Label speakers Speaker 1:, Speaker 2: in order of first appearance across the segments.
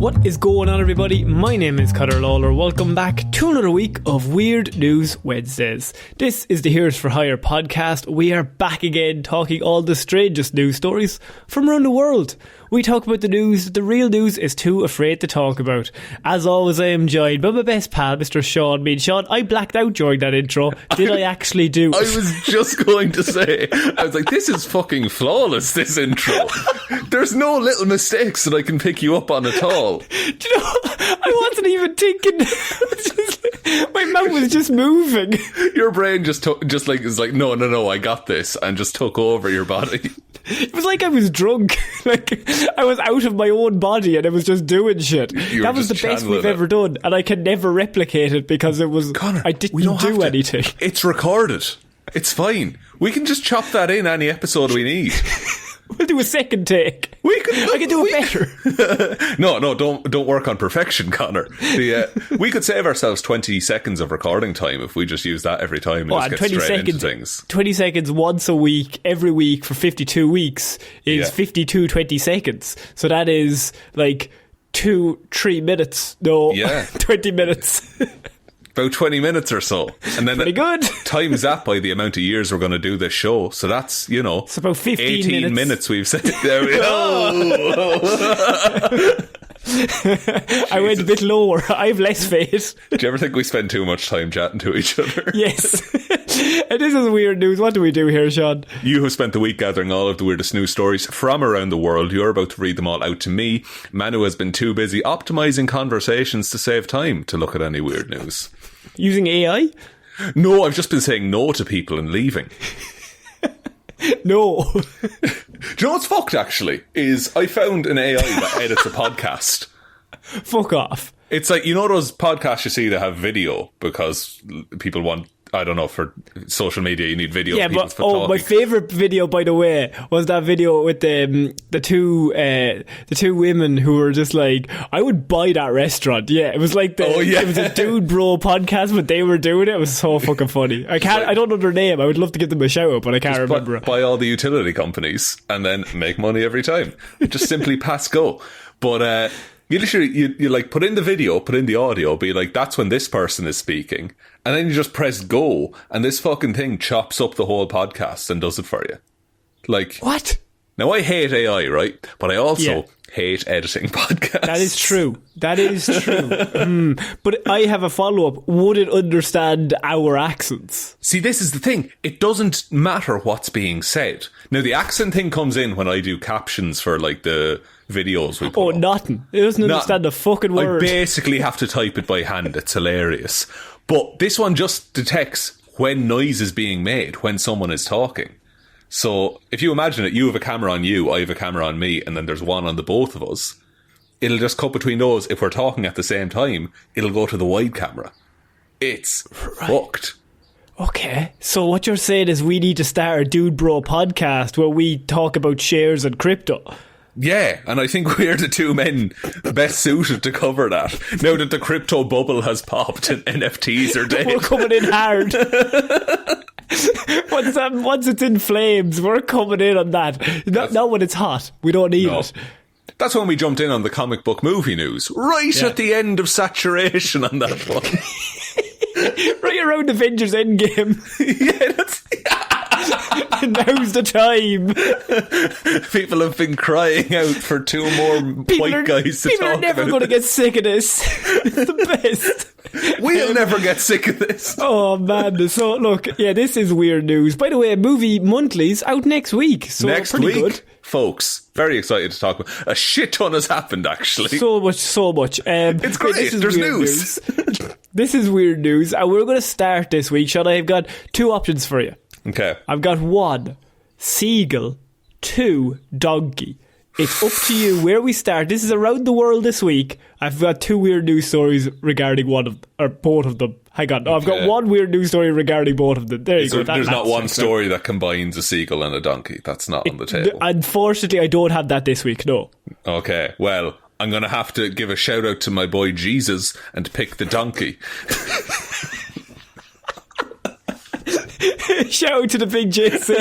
Speaker 1: What is going on, everybody? My name is Ciara Lawler. Welcome back to another week of Weird News Wednesdays. This is the Heroes for Hire podcast. We are back again talking all the strangest news stories from around the world. We talk about the news the real news is too afraid to talk about. As always, I am joined by my best pal, Mr. Seán. Seán, I blacked out during that intro. Did I actually do it?
Speaker 2: I was just going to say, I was like, this is fucking flawless, this intro. There's no little mistakes that I can pick you up on at all.
Speaker 1: Do you know, I wasn't even thinking. My mouth was just moving.
Speaker 2: Your brain is like, no, I got this, and just took over your body.
Speaker 1: It was like I was drunk. Like I was out of my own body and I was just doing shit. That was the best we've ever done, and I can never replicate it because it was
Speaker 2: Conor,
Speaker 1: I didn't do anything.
Speaker 2: It's recorded. It's fine. We can just chop that in any episode we need.
Speaker 1: We'll do a second take. I can do it better.
Speaker 2: No, don't work on perfection, Conor. We could save ourselves 20 seconds of recording time if we just use that every time and just get straight into things.
Speaker 1: 20 seconds once a week, every week for 52 weeks is 52 20 seconds. So that is like 3 minutes. No, 20 minutes.
Speaker 2: About 20 minutes or so. And then
Speaker 1: pretty good.
Speaker 2: Times that by the amount of years we're going to do this show. So that's,
Speaker 1: it's about 15
Speaker 2: 18 minutes we've said. There we go.
Speaker 1: I went a bit lower. I have less faith.
Speaker 2: Do you ever think we spend too much time chatting to each other?
Speaker 1: Yes. And this is weird news. What do we do here, Seán?
Speaker 2: You have spent the week gathering all of the weirdest news stories from around the world. You're about to read them all out to me. Manu has been too busy optimising conversations to save time to look at any weird news.
Speaker 1: Using AI?
Speaker 2: No, I've just been saying no to people and leaving.
Speaker 1: No.
Speaker 2: Do you know what's fucked, actually? Is I found an AI that edits a podcast.
Speaker 1: Fuck off.
Speaker 2: It's like, those podcasts you see that have video because people want, I don't know, for social media you need video.
Speaker 1: Yeah, but my favourite video, by the way, was that video with the two women who were just like, I would buy that restaurant. Yeah, it was like it was a dude bro podcast, but they were doing it. It was so fucking funny. I don't know their name. I would love to give them a shout out, but I can't remember it.
Speaker 2: Buy all the utility companies and then make money every time. Just simply pass go. But you literally, you like put in the video, put in the audio, be like, that's when this person is speaking. And then you just press go, and this fucking thing chops up the whole podcast and does it for you. Like,
Speaker 1: what?
Speaker 2: Now, I hate AI, right? But I also hate editing podcasts.
Speaker 1: That is true. But I have a follow-up. Would it understand our accents?
Speaker 2: See, this is the thing. It doesn't matter what's being said. Now, the accent thing comes in when I do captions for, like, the videos we put up.
Speaker 1: Nothing. It doesn't understand the fucking word.
Speaker 2: I basically have to type it by hand. It's hilarious. But this one just detects when noise is being made, when someone is talking. So if you imagine it, you have a camera on you, I have a camera on me, and then there's one on the both of us. It'll just cut between those. If we're talking at the same time, it'll go to the wide camera. It's fucked.
Speaker 1: Okay, so what you're saying is we need to start a Dude Bro podcast where we talk about shares and crypto.
Speaker 2: Yeah, and I think we're the two men best suited to cover that. Now that the crypto bubble has popped and NFTs are dead.
Speaker 1: We're coming in hard. Once it's in flames, we're coming in on that. Not when it's hot. We don't need it.
Speaker 2: That's when we jumped in on the comic book movie news. Right at the end of saturation on that one.
Speaker 1: Right around Avengers Endgame.
Speaker 2: Yeah, that's...
Speaker 1: Now's the time.
Speaker 2: People have been crying out for two more white guys to talk about.
Speaker 1: People are never going to get sick of this. It's the best.
Speaker 2: We'll never get sick of this.
Speaker 1: Oh man. So look, this is weird news. By the way, Movie Monthly's out next week. So
Speaker 2: next
Speaker 1: pretty
Speaker 2: week,
Speaker 1: good.
Speaker 2: Folks, very excited to talk about. A shit ton has happened, actually.
Speaker 1: So much.
Speaker 2: It's great. There's news.
Speaker 1: This is weird news. And we're going to start this week, Sean. I've got two options for you.
Speaker 2: Okay.
Speaker 1: I've got 1, seagull, 2, donkey. It's up to you where we start. This is around the world this week. I've got 2 weird news stories regarding both of them. Hang on. No, I've got 1 weird news story regarding both of them. There you go.
Speaker 2: There's not one story that combines a seagull and a donkey. That's not on the table.
Speaker 1: Unfortunately, I don't have that this week, no.
Speaker 2: Okay, well, I'm going to have to give a shout out to my boy Jesus and pick the donkey.
Speaker 1: Shout out to the big Jason.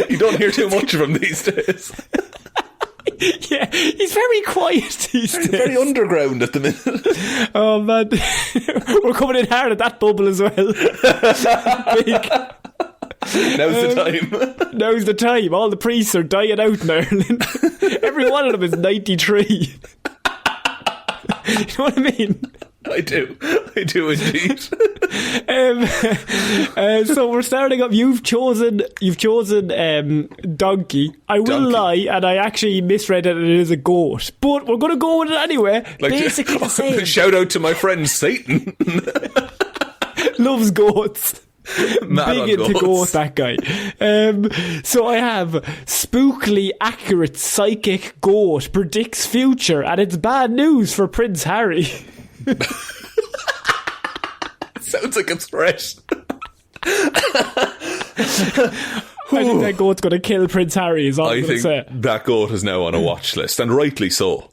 Speaker 2: You don't hear too much of him these days.
Speaker 1: Yeah, he's very quiet these days.
Speaker 2: Very underground at the minute.
Speaker 1: Oh man, we're coming in hard at that bubble as well. Big.
Speaker 2: Now's the time.
Speaker 1: Now's the time. All the priests are dying out in Ireland. Every one of them is 93. You know what I mean?
Speaker 2: I do indeed.
Speaker 1: So we're starting up. You've chosen donkey. I will
Speaker 2: Donkey.
Speaker 1: lie, and I actually misread it, and it is a goat. But we're going to go with it anyway. Basically the same.
Speaker 2: Shout out to my friend Satan.
Speaker 1: Loves goats.
Speaker 2: Mad
Speaker 1: Big
Speaker 2: on
Speaker 1: into
Speaker 2: goats.
Speaker 1: goats, that guy. So I have spookily accurate psychic goat predicts future, and it's bad news for Prince Harry.
Speaker 2: Sounds like a threat.
Speaker 1: I think that goat's going to kill Prince Harry, is all I'm
Speaker 2: I
Speaker 1: going to
Speaker 2: think
Speaker 1: say.
Speaker 2: that goat is now on a watch list, and rightly so.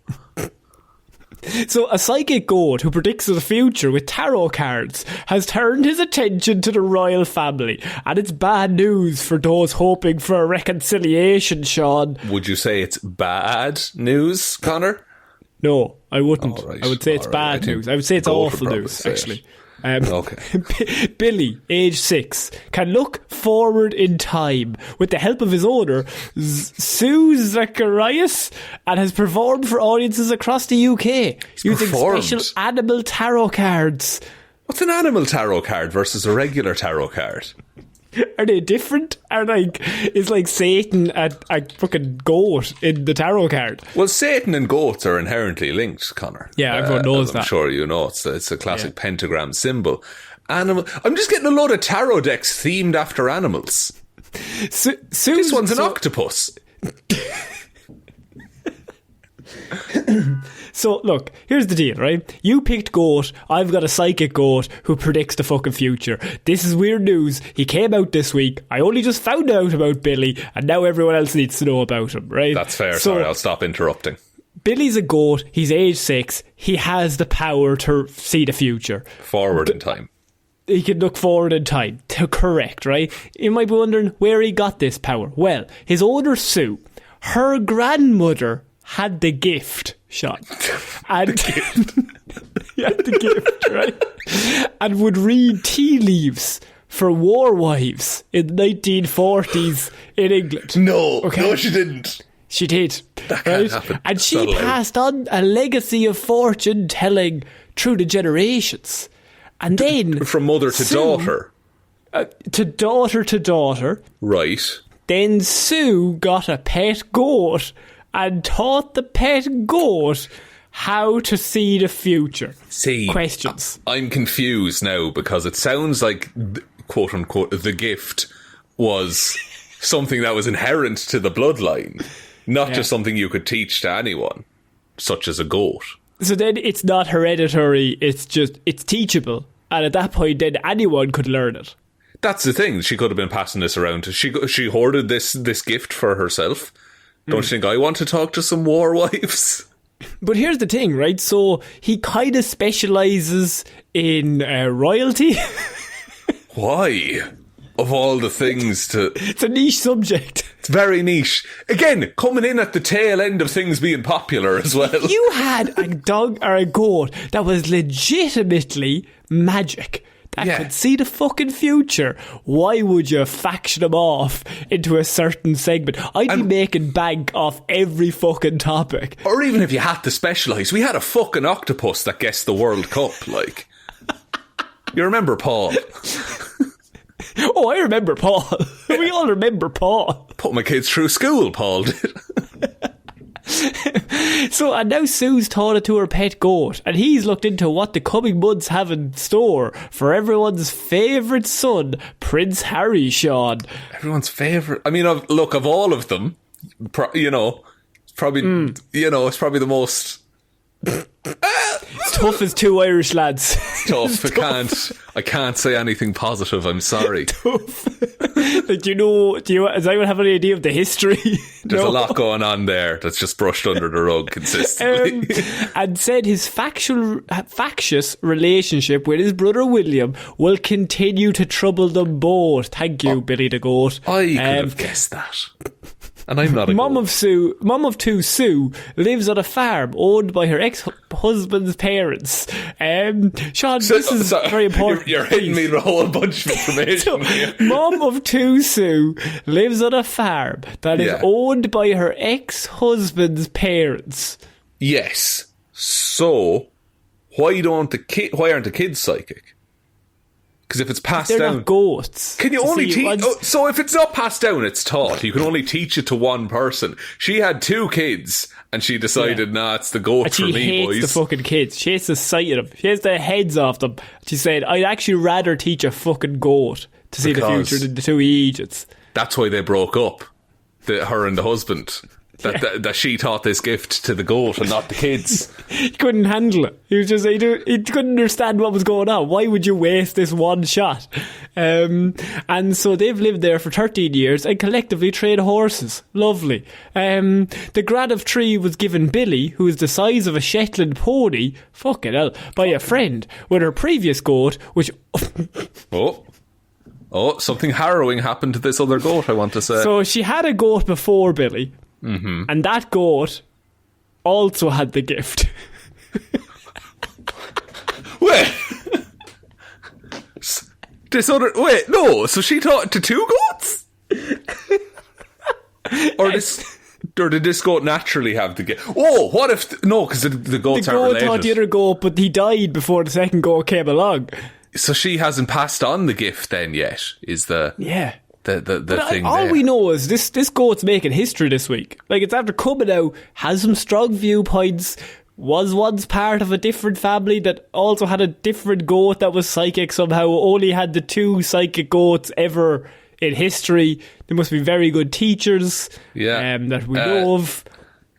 Speaker 1: So a psychic goat who predicts the future with tarot cards has turned his attention to the royal family, and it's bad news for those hoping for a reconciliation, Sean.
Speaker 2: Would you say it's bad news, Connor?
Speaker 1: No, I wouldn't.
Speaker 2: All right,
Speaker 1: I would say it's
Speaker 2: all right.
Speaker 1: bad news. I would say it's
Speaker 2: Goat would
Speaker 1: awful
Speaker 2: probably
Speaker 1: news,
Speaker 2: say it.
Speaker 1: actually.
Speaker 2: Okay.
Speaker 1: Billy, age 6, can look forward in time with the help of his owner, Sue Zacharias, and has performed for audiences across the UK using
Speaker 2: performed?
Speaker 1: special animal tarot cards.
Speaker 2: What's an animal tarot card versus a regular tarot card?
Speaker 1: Are they different? Is like Satan a fucking goat in the tarot card?
Speaker 2: Well, Satan and goats are inherently linked, Connor.
Speaker 1: Yeah, everyone knows
Speaker 2: as I'm
Speaker 1: that.
Speaker 2: sure you know. It's a classic pentagram symbol. Animal. I'm just getting a load of tarot decks themed after animals. This one's an octopus.
Speaker 1: So, look, here's the deal, right? You picked goat. I've got a psychic goat who predicts the fucking future. This is weird news. He came out this week. I only just found out about Billy, and now everyone else needs to know about him, right?
Speaker 2: That's fair.
Speaker 1: So,
Speaker 2: Sorry, I'll stop interrupting.
Speaker 1: Billy's a goat. He's age 6. He has the power to see the future.
Speaker 2: Forward in time.
Speaker 1: He can look forward in time. Correct, right? You might be wondering where he got this power. Well, his owner, Sue, her grandmother had the gift, Sean. And the gift, right? And would read tea leaves for war wives in the 1940s in England.
Speaker 2: No, she didn't.
Speaker 1: She did.
Speaker 2: That can't happen.
Speaker 1: And
Speaker 2: It's
Speaker 1: she
Speaker 2: not allowed.
Speaker 1: passed on a legacy of fortune telling through the generations. And then
Speaker 2: From mother to
Speaker 1: Sue-
Speaker 2: daughter.
Speaker 1: To daughter.
Speaker 2: Right.
Speaker 1: Then Sue got a pet goat and taught the pet goat how to see the future.
Speaker 2: See,
Speaker 1: Questions.
Speaker 2: I'm confused now because it sounds like, quote unquote, the gift was something that was inherent to the bloodline, not just something you could teach to anyone, such as a goat.
Speaker 1: So then it's not hereditary, it's teachable. And at that point, then anyone could learn it.
Speaker 2: That's the thing. She could have been passing this around. She hoarded this gift for herself. Don't you think I want to talk to some war wives?
Speaker 1: But here's the thing, right? So he kind of specialises in royalty.
Speaker 2: Why? Of all the things to...
Speaker 1: It's a niche subject.
Speaker 2: It's very niche. Again, coming in at the tail end of things being popular as well.
Speaker 1: You had a dog or a goat that was legitimately magic. That could see the fucking future. Why would you faction them off into a certain segment? I'd be making bank off every fucking topic.
Speaker 2: Or even if you had to specialise, we had a fucking octopus that guessed the World Cup, like. You remember Paul?
Speaker 1: Oh, I remember Paul. We all remember Paul.
Speaker 2: Put my kids through school, Paul did.
Speaker 1: So, and now Sue's taught it to her pet goat, and he's looked into what the coming months have in store for everyone's favourite son, Prince Harry, Sean.
Speaker 2: Everyone's favourite. I mean, of all of them, it's probably the most...
Speaker 1: It's tough as two Irish lads.
Speaker 2: tough. I can't say anything positive. I'm sorry.
Speaker 1: Tough. Like, does anyone have any idea of the history?
Speaker 2: There's a lot going on there that's just brushed under the rug consistently.
Speaker 1: And said his factious relationship with his brother William will continue to trouble them both. Thank you, Billy the Goat.
Speaker 2: I could have guessed that. And I'm not a
Speaker 1: Mum
Speaker 2: goat.
Speaker 1: Mum of two Sue lives on a farm owned by her ex-husband's parents. Sean, this is very important.
Speaker 2: You're hitting me with a whole bunch of information here.
Speaker 1: Mum of two Sue lives on a farm that is owned by her ex-husband's parents.
Speaker 2: Yes. So, why aren't the kids psychic? Because if it's passed
Speaker 1: They're
Speaker 2: down,
Speaker 1: not goats.
Speaker 2: Can you only teach? So if it's not passed down, it's taught. You can only teach it to one person. She had two kids, and she decided, nah, it's the goat
Speaker 1: and
Speaker 2: for me, boys.
Speaker 1: She hates the fucking kids. She hates the sight of them. She hates the heads off them. She said, I'd actually rather teach a fucking goat to see the future than the two Egypts.
Speaker 2: That's why they broke up. Her and the husband. That she taught this gift to the goat and not the kids.
Speaker 1: He couldn't handle it. He couldn't understand what was going on. Why would you waste this one shot? And so they've lived there for 13 years and collectively trade horses. Lovely. The grad of tree was given Billy, who is the size of a Shetland pony, fucking hell, by a friend, with her previous goat, which...
Speaker 2: Oh, something harrowing happened to this other goat, I want to say.
Speaker 1: So she had a goat before Billy. Mm-hmm. And that goat also had the gift.
Speaker 2: Wait. So she taught to two goats? Or did this goat naturally have the gift? Oh, what if... No, because the goats aren't related.
Speaker 1: The goat taught the other goat, but he died before the second goat came along.
Speaker 2: So she hasn't passed on the gift then yet, is the...
Speaker 1: Yeah.
Speaker 2: The thing
Speaker 1: all
Speaker 2: there.
Speaker 1: We know is this goat's making history this week. Like, it's after coming out, has some strong viewpoints, was once part of a different family that also had a different goat that was psychic somehow, only had the two psychic goats ever in history. They must be very good teachers that we know of.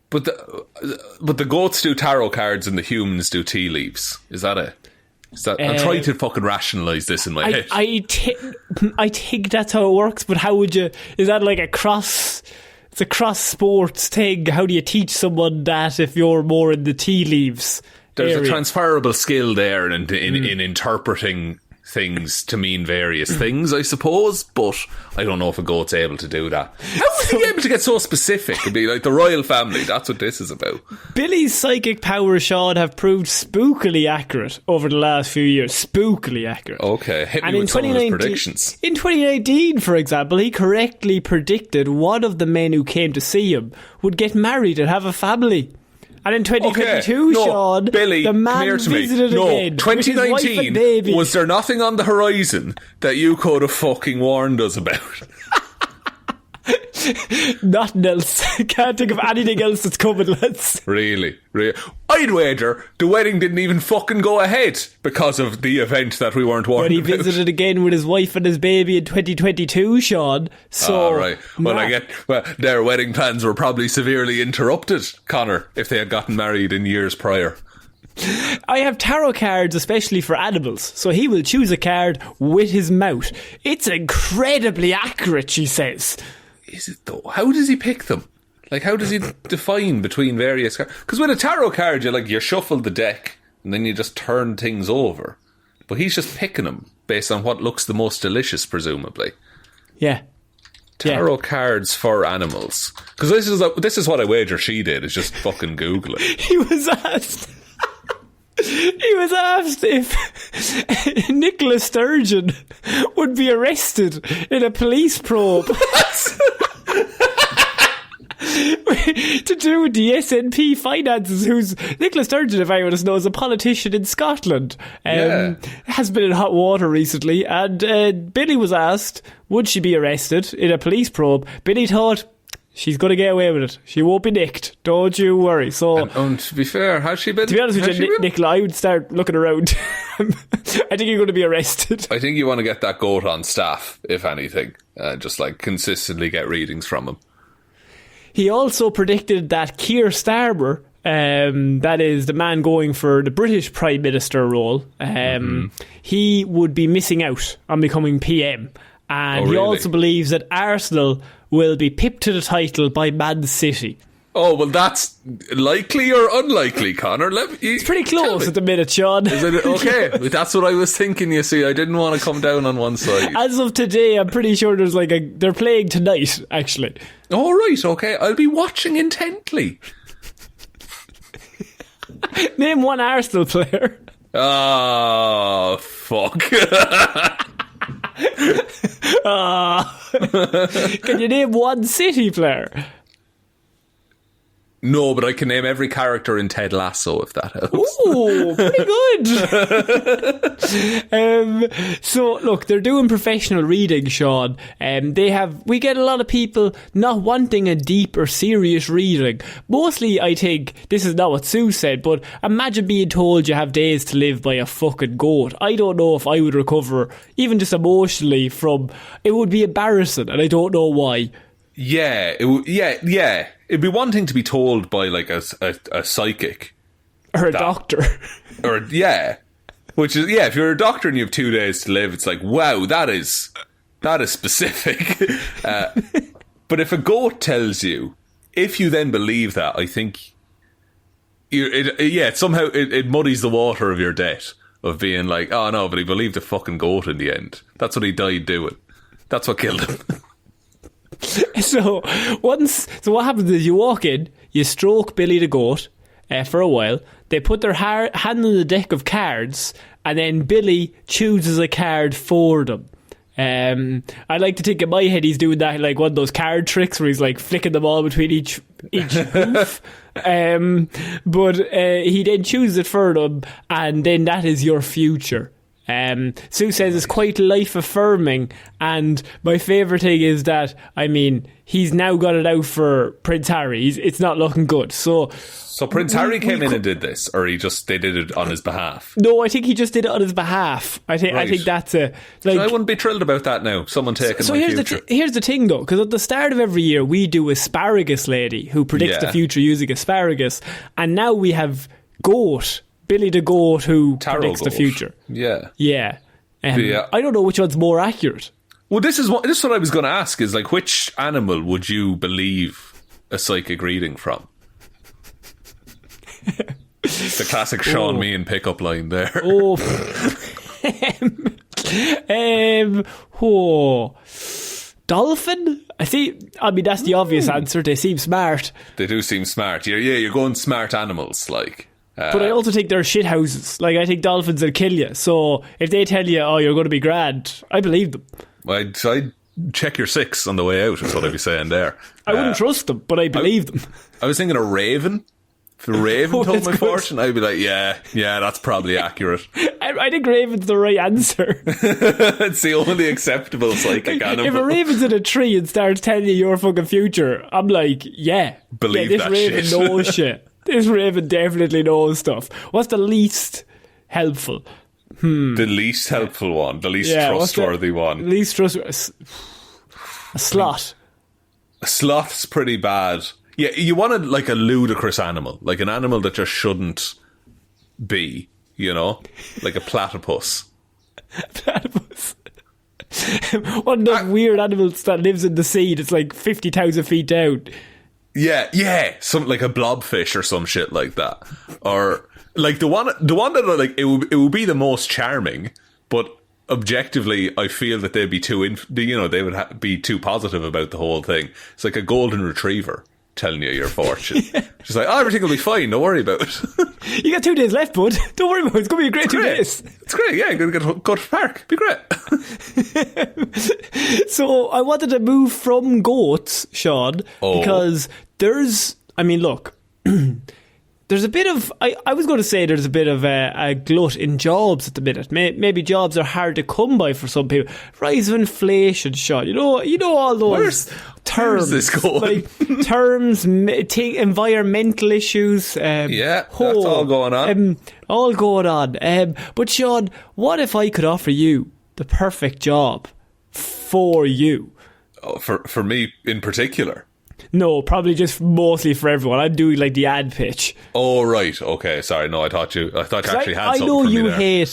Speaker 2: But the goats do tarot cards and the humans do tea leaves. Is that it? I'm trying to fucking rationalise this in my head.
Speaker 1: I think that's how it works, but how would you... Is that like it's a cross sports thing? How do you teach someone that if you're more in the tea leaves
Speaker 2: There's
Speaker 1: area?
Speaker 2: a transferable skill there in interpreting things to mean various things, I suppose, but I don't know if a goat's able to do that. How was he able to get so specific and be like the royal family? That's what this is about.
Speaker 1: Billy's psychic powers, Sean, have proved spookily accurate over the last few years. Spookily accurate.
Speaker 2: Okay, hit me with some of his predictions.
Speaker 1: In 2019, for example, he correctly predicted one of the men who came to see him would get married and have a family. And in 2022, Sean,
Speaker 2: Billy,
Speaker 1: the man visited again.
Speaker 2: 2019, was there nothing on the horizon that you could have fucking warned us about?
Speaker 1: Nothing else. Can't think of anything else that's coming, lads.
Speaker 2: Really? I'd wager the wedding didn't even fucking go ahead because of the event that we weren't warned about.
Speaker 1: But he visited again with his wife and his baby in 2022, Sean. So,
Speaker 2: right. Well, their wedding plans were probably severely interrupted, Conor, if they had gotten married in years prior.
Speaker 1: I have tarot cards especially for animals, so he will choose a card with his mouth. It's incredibly accurate, she says.
Speaker 2: Is it though? How does he pick them? Like, how does he define between various cards? Because with a tarot card, you shuffle the deck and then you just turn things over. But he's just picking them based on what looks the most delicious, presumably.
Speaker 1: Yeah.
Speaker 2: Tarot cards for animals. Because this is what I wager she did, is just fucking Google it.
Speaker 1: He was asked if Nicola Sturgeon would be arrested in a police probe. To do with the SNP finances, who's Nicola Sturgeon, if anyone doesn't know, is a politician in Scotland. Has been in hot water recently, and Billy was asked, would she be arrested in a police probe? Billy thought, she's going to get away with it. She won't be nicked. Don't you worry. So,
Speaker 2: and to be fair, has she been?
Speaker 1: To be honest with you, Nicola, I would start looking around. I think you're going to be arrested.
Speaker 2: I think you want to get that goat on staff, if anything. Just consistently get readings from him.
Speaker 1: He also predicted that Keir Starmer, that is the man going for the British Prime Minister role, he would be missing out on becoming PM. And he also believes that Arsenal will be pipped to the title by Man City.
Speaker 2: Oh, well, that's likely or unlikely, Connor.
Speaker 1: It's pretty close at the minute, Sean.
Speaker 2: Is it? Okay, that's what I was thinking, you see. I didn't want to come down on one side.
Speaker 1: As of today, I'm pretty sure there's they're playing tonight, actually.
Speaker 2: Oh, right, okay. I'll be watching intently.
Speaker 1: Name one Arsenal player.
Speaker 2: Oh, fuck.
Speaker 1: Can you name one City player?
Speaker 2: No, but I can name every character in Ted Lasso, if that helps.
Speaker 1: Ooh, pretty good. So, look, they're doing professional reading, Sean. We get a lot of people not wanting a deep or serious reading. Mostly, I think, this is not what Sue said, but imagine being told you have days to live by a fucking goat. I don't know if I would recover, even just emotionally, from... It would be embarrassing, and I don't know why.
Speaker 2: Yeah, yeah. It'd be one thing to be told by like a psychic
Speaker 1: or a doctor,
Speaker 2: or which is if you're a doctor and you have 2 days to live, it's like, wow, that is specific. But if a goat tells you, if you then believe that, I think somehow it muddies the water of your debt of being like, oh no, but he believed a fucking goat in the end. That's what he died doing. That's what killed him.
Speaker 1: So what happens is you walk in, you stroke Billy the goat for a while. They put their hand on the deck of cards, and then Billy chooses a card for them. I like to think in my head he's doing that like one of those card tricks where he's like flicking them all between each hoof. But he then chooses it for them, and then that is your future. Sue says it's quite life affirming, and my favourite thing is that, I mean, he's now got it out for Prince Harry. It's not looking good. So
Speaker 2: Prince Harry came in and did this, or they did it on his behalf?
Speaker 1: No, I think he just did it on his behalf. I think that's a... Like,
Speaker 2: I wouldn't be thrilled about that now. Someone taking my future.
Speaker 1: Here's the thing though, because at the start of every year we do Asparagus Lady, who predicts the future using asparagus, and now we have Goat, Billy the Goat, who predicts the future.
Speaker 2: Yeah.
Speaker 1: I don't know which one's more accurate.
Speaker 2: Well, this is what I was going to ask, is like, which animal would you believe a psychic reading from? The classic Seán Meehan pickup line there.
Speaker 1: Dolphin? I mean, that's the obvious answer. They seem smart.
Speaker 2: They do seem smart. You're going smart animals, like...
Speaker 1: but I also think they're shithouses. Like, I think dolphins will kill you. So if they tell you, oh, you're going to be grand, I believe them.
Speaker 2: I'd check your six on the way out, is what I'd be saying there.
Speaker 1: I wouldn't trust them, but I believe them.
Speaker 2: I was thinking a raven. If a raven told my fortune, I'd be like, yeah, that's probably accurate.
Speaker 1: I think raven's the right answer.
Speaker 2: It's the only acceptable psychic animal.
Speaker 1: If a raven's in a tree and starts telling you your fucking future, I'm like,
Speaker 2: believe
Speaker 1: this
Speaker 2: that
Speaker 1: raven
Speaker 2: shit.
Speaker 1: knows shit. This raven definitely knows stuff. What's the least helpful?
Speaker 2: The least helpful one. The least trustworthy one.
Speaker 1: Least trustworthy. A sloth.
Speaker 2: A sloth's pretty bad. Yeah, you wanted like a ludicrous animal. Like an animal that just shouldn't be, you know? Like a platypus.
Speaker 1: Platypus. One of those weird animals that lives in the sea that's like 50,000 feet down.
Speaker 2: Yeah, something like a blobfish or some shit like that, or like the one that are like it would be the most charming, but objectively, I feel that they'd be they would be too positive about the whole thing. It's like a golden retriever telling you your fortune. She's like, everything will be fine. Don't worry about it.
Speaker 1: You got 2 days left, bud. Don't worry about it. It's going to be a great 2 days.
Speaker 2: It's great. Yeah, going to go to the park. Be great.
Speaker 1: So I wanted to move from goats, Sean, because there's a bit of... I was going to say there's a bit of a glut in jobs at the minute. Maybe jobs are hard to come by for some people. Rise of inflation, Sean. You know all those terms.
Speaker 2: Where's this going?
Speaker 1: Like terms, environmental issues.
Speaker 2: That's all going on.
Speaker 1: All going on. But Sean, what if I could offer you the perfect job for you?
Speaker 2: Oh, for me in particular?
Speaker 1: No, probably just mostly for everyone. I'm doing like the ad pitch.
Speaker 2: Oh, right. Okay, sorry. No, I thought you actually had something for me there.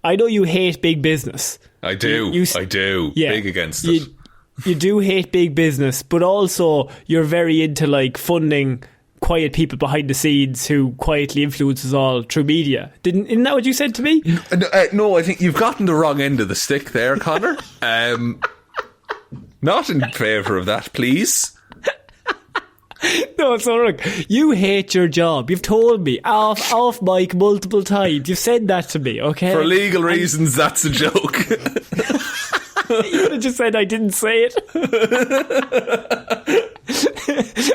Speaker 1: I know you hate big business.
Speaker 2: I do. I do.
Speaker 1: Yeah,
Speaker 2: big against it.
Speaker 1: You do hate big business, but also you're very into like funding quiet people behind the scenes who quietly influence us all through media. Isn't that what you said to me?
Speaker 2: No, I think you've gotten the wrong end of the stick there, Conor. Not in favour of that, please.
Speaker 1: No, so look, you hate your job. You've told me off mic multiple times. You've said that to me, okay?
Speaker 2: For legal reasons, that's a joke.
Speaker 1: You would have just said I didn't say it.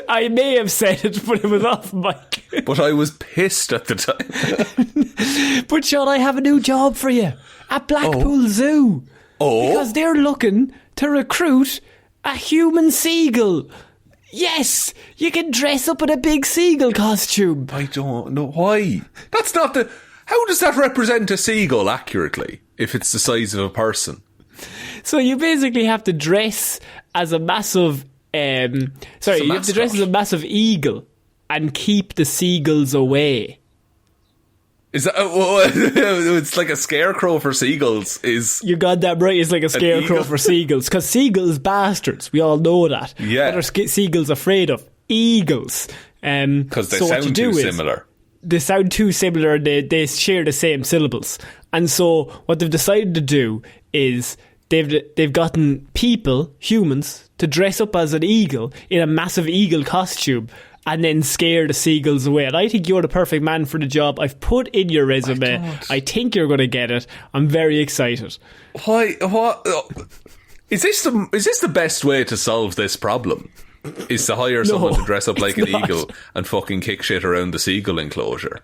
Speaker 1: I may have said it, but it was off mic.
Speaker 2: But I was pissed at the time.
Speaker 1: But Sean, I have a new job for you at Blackpool Zoo.
Speaker 2: Oh?
Speaker 1: Because they're looking to recruit a human seagull. Yes, you can dress up in a big seagull costume.
Speaker 2: I don't know why. That's not the... How does that represent a seagull accurately, if it's the size of a person?
Speaker 1: So you basically have to dress as a massive... you have to dress as a massive eagle and keep the seagulls away.
Speaker 2: Is that... it's like a scarecrow for seagulls.
Speaker 1: You got that right. It's like a scarecrow for seagulls. Because seagulls bastards. We all know that.
Speaker 2: Yeah.
Speaker 1: What are seagulls afraid of? Eagles.
Speaker 2: Because they sound too similar.
Speaker 1: They sound too similar and they share the same syllables. And so what they've decided to do is they've gotten people, humans, to dress up as an eagle in a massive eagle costume and then scare the seagulls away. And I think you're the perfect man for the job. I've put in your resume. I think you're going to get it. I'm very excited.
Speaker 2: Why? What? Is this the best way to solve this problem? Is to hire someone to dress up like an eagle and fucking kick shit around the seagull enclosure?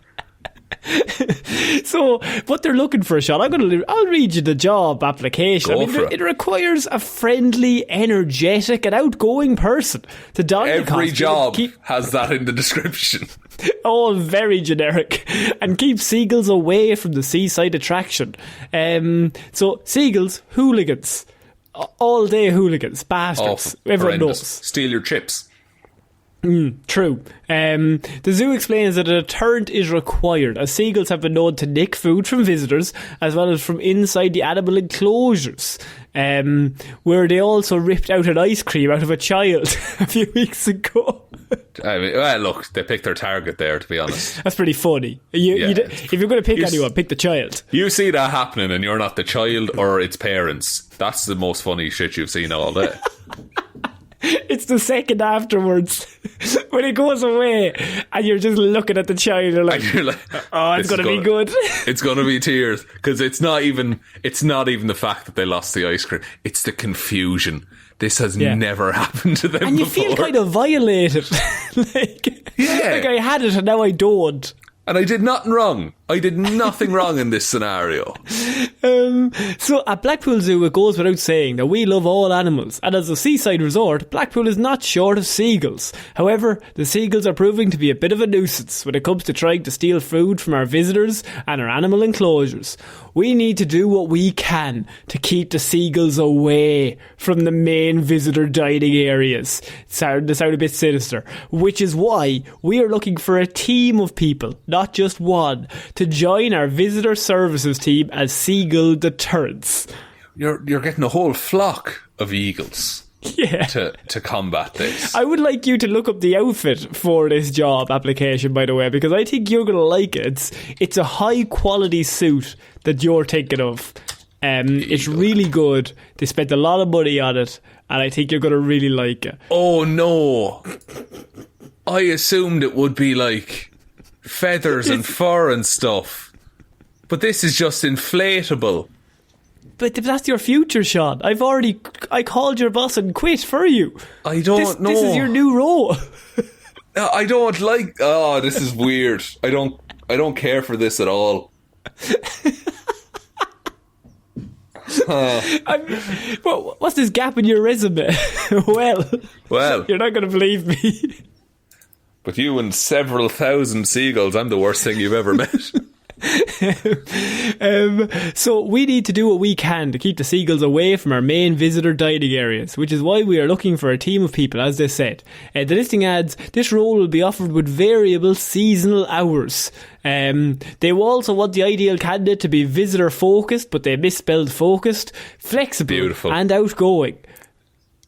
Speaker 1: So what they're looking for, Sean, I'll read you the job application. It requires a friendly, energetic and outgoing person to don the costume.
Speaker 2: Every job has that in the description.
Speaker 1: All very generic. And keep seagulls away from the seaside attraction. So seagulls, hooligans, all day hooligans, bastards. Everyone knows.
Speaker 2: Steal your chips.
Speaker 1: True. The zoo explains that a deterrent is required, as seagulls have been known to nick food from visitors as well as from inside the animal enclosures, where they also ripped out an ice cream out of a child a few weeks ago.
Speaker 2: I mean, well, look, they picked their target there, to be honest.
Speaker 1: That's pretty funny. If you're going to pick anyone, pick the child.
Speaker 2: You see that happening and you're not the child or its parents. That's the most funny shit you've seen all day.
Speaker 1: It's the second afterwards when it goes away and you're just looking at the child and you're like oh, it's going to be good.
Speaker 2: It's going to be tears, because it's not even the fact that they lost the ice cream, it's the confusion. This has never happened to them before.
Speaker 1: And you feel kind of violated. like I had it and now I don't.
Speaker 2: And I did nothing wrong. I did nothing wrong in this scenario.
Speaker 1: So at Blackpool Zoo, it goes without saying that we love all animals, and as a seaside resort, Blackpool is not short of seagulls. However, the seagulls are proving to be a bit of a nuisance when it comes to trying to steal food from our visitors and our animal enclosures. We need to do what we can to keep the seagulls away from the main visitor dining areas. They sound a bit sinister, which is why we are looking for a team of people, not just one, to join our visitor services team as seagull deterrents.
Speaker 2: You're getting a whole flock of eagles.
Speaker 1: Yeah.
Speaker 2: To combat this.
Speaker 1: I would like you to look up the outfit for this job application, by the way, because I think you're going to like it. It's a high quality suit that you're thinking of. It's really good. They spent a lot of money on it, and I think you're going to really like it.
Speaker 2: Oh no. I assumed it would be like feathers and fur and stuff. But this is just inflatable.
Speaker 1: But that's your future, Sean. I called your boss and quit for you.
Speaker 2: I don't know.
Speaker 1: This is your new role.
Speaker 2: I don't like... Oh, this is weird. I don't care for this at all.
Speaker 1: What's this gap in your resume? Well, you're not going to believe me.
Speaker 2: But you and several thousand seagulls, I'm the worst thing you've ever met.
Speaker 1: So we need to do what we can to keep the seagulls away from our main visitor dining areas, which is why we are looking for a team of people, as they said. The listing adds, this role will be offered with variable seasonal hours. They will also want the ideal candidate to be visitor focused, but they misspelled focused, flexible, and outgoing.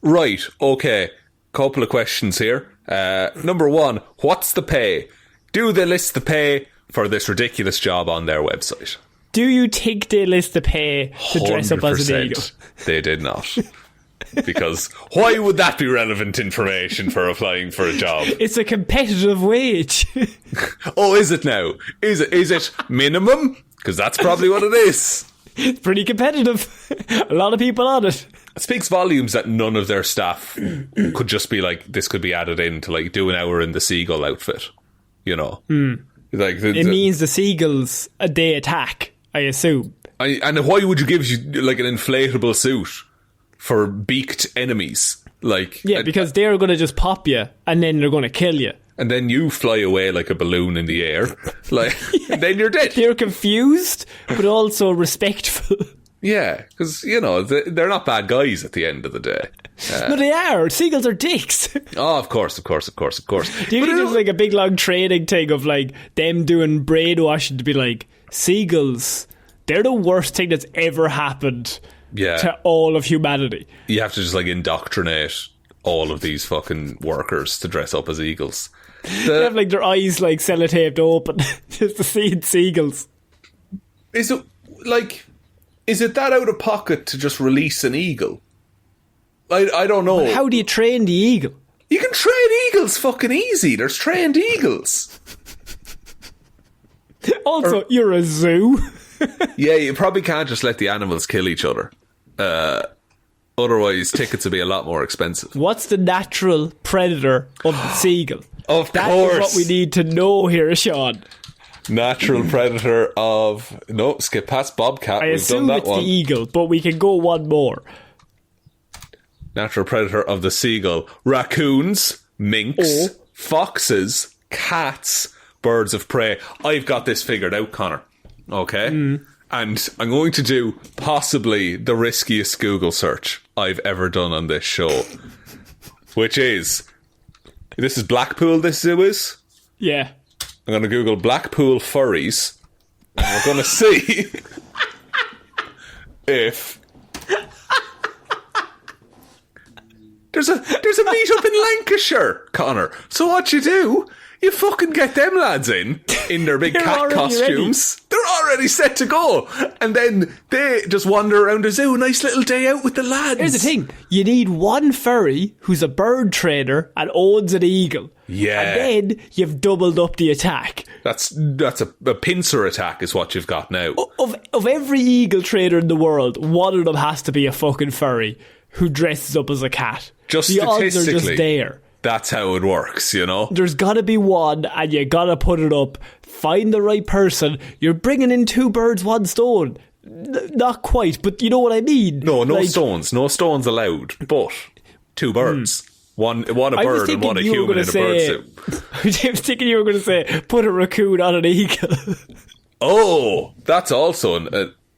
Speaker 2: Right, okay. Couple of questions here. Number 1, what's the pay? Do they list the pay for this ridiculous job on their website?
Speaker 1: Do you think they list the pay to dress up as an eagle?
Speaker 2: They did not. Because why would that be relevant information for applying for a job?
Speaker 1: It's a competitive wage.
Speaker 2: Oh, is it now? Is it minimum? Because that's probably what it is.
Speaker 1: It's pretty competitive. A lot of people on it.
Speaker 2: It speaks volumes that none of their staff could just be like, this could be added in to like do an hour in the seagull outfit. You know? Like
Speaker 1: it means the seagulls, they attack, I assume.
Speaker 2: And why would you give like an inflatable suit for beaked enemies? Like,
Speaker 1: yeah, because they're going to just pop you and then they're going to kill you.
Speaker 2: And then you fly away like a balloon in the air. Like, and then you're dead.
Speaker 1: They're confused, but also respectful.
Speaker 2: Yeah, because, you know, they're not bad guys at the end of the day.
Speaker 1: No, they are. Seagulls are dicks.
Speaker 2: Oh, of course. Do you
Speaker 1: think there's like a big long training thing of like them doing brainwashing to be like, seagulls, they're the worst thing that's ever happened to all of humanity.
Speaker 2: You have to just like indoctrinate all of these fucking workers to dress up as eagles.
Speaker 1: They have like their eyes like sellotaped open just to see seagulls.
Speaker 2: Is it that out of pocket to just release an eagle? I don't know.
Speaker 1: But how do you train the eagle?
Speaker 2: You can train eagles fucking easy. There's trained eagles.
Speaker 1: Also, you're a zoo.
Speaker 2: Yeah, you probably can't just let the animals kill each other. Otherwise, tickets would be a lot more expensive.
Speaker 1: What's the natural predator of the seagull?
Speaker 2: Of
Speaker 1: that
Speaker 2: course.
Speaker 1: That is what we need to know here, Sean.
Speaker 2: Natural predator of... No, skip past bobcat.
Speaker 1: I assume it's the eagle, but we can go one more.
Speaker 2: Natural predator of the seagull. Raccoons, minks, foxes, cats, birds of prey. I've got this figured out, Connor. Okay? And I'm going to do possibly the riskiest Google search I've ever done on this show. Which is... This is Blackpool, this zoo is?
Speaker 1: Yeah.
Speaker 2: I'm going to Google Blackpool furries. And we're going to see if... There's a meet-up in Lancashire, Connor. So what you do... You fucking get them lads in their big cat costumes. Ready. They're already set to go. And then they just wander around the zoo. Nice little day out with the lads.
Speaker 1: Here's the thing. You need one furry who's a bird trainer and owns an eagle.
Speaker 2: Yeah.
Speaker 1: And then you've doubled up the attack.
Speaker 2: That's a pincer attack is what you've got now.
Speaker 1: Of every eagle trainer in the world, one of them has to be a fucking furry who dresses up as a cat.
Speaker 2: Just
Speaker 1: the
Speaker 2: statistically.
Speaker 1: Odds are just there.
Speaker 2: That's how it works, you know?
Speaker 1: There's gotta be one, and you gotta put it up. Find the right person. You're bringing in 2 birds, 1 stone. Not quite, but you know what I mean.
Speaker 2: No stones. No stones allowed. But 2 birds. One a bird and one a human in a bird suit.
Speaker 1: I was thinking you were going to say, put a raccoon on an eagle.
Speaker 2: Oh, that's also... I mean,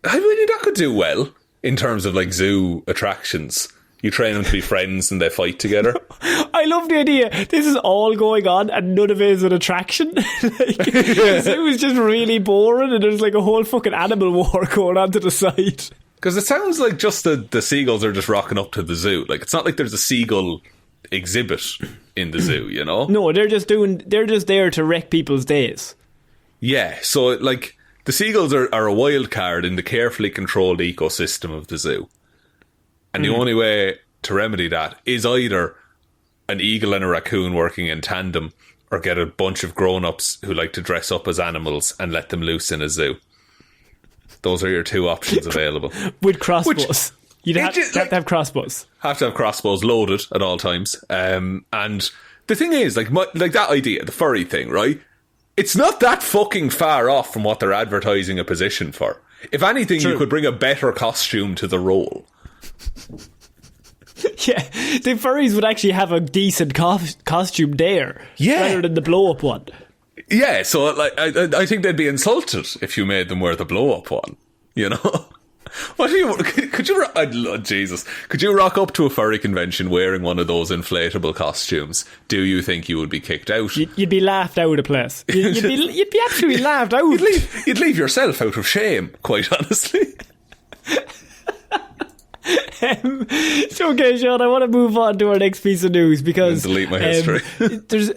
Speaker 2: that could do well in terms of like zoo attractions. You train them to be friends and they fight together.
Speaker 1: I love the idea. This is all going on and none of it is an attraction. The zoo is just really boring and there's like a whole fucking animal war going on to the side.
Speaker 2: Because it sounds like just the seagulls are just rocking up to the zoo. Like, it's not like there's a seagull exhibit in the zoo, you know?
Speaker 1: No, they're just there to wreck people's days.
Speaker 2: Yeah, so like the seagulls are a wild card in the carefully controlled ecosystem of the zoo. And the only way to remedy that is either an eagle and a raccoon working in tandem or get a bunch of grown-ups who like to dress up as animals and let them loose in a zoo. Those are your 2 options available.
Speaker 1: With crossbows. You'd have to have crossbows.
Speaker 2: Have to have crossbows loaded at all times. And the thing is, like that idea, the furry thing, right? It's not that fucking far off from what they're advertising a position for. If anything, True. You could bring a better costume to the role.
Speaker 1: Yeah, the furries would actually have a decent costume there, rather than the blow-up one.
Speaker 2: Yeah, so like I think they'd be insulted if you made them wear the blow-up one. You know, could you rock up to a furry convention wearing one of those inflatable costumes? Do you think you would be kicked out?
Speaker 1: You'd be laughed out of place. You'd be absolutely laughed out.
Speaker 2: You'd leave yourself out of shame, quite honestly.
Speaker 1: So, okay, Sean, I want to move on to our next piece of news because
Speaker 2: delete my history.
Speaker 1: There's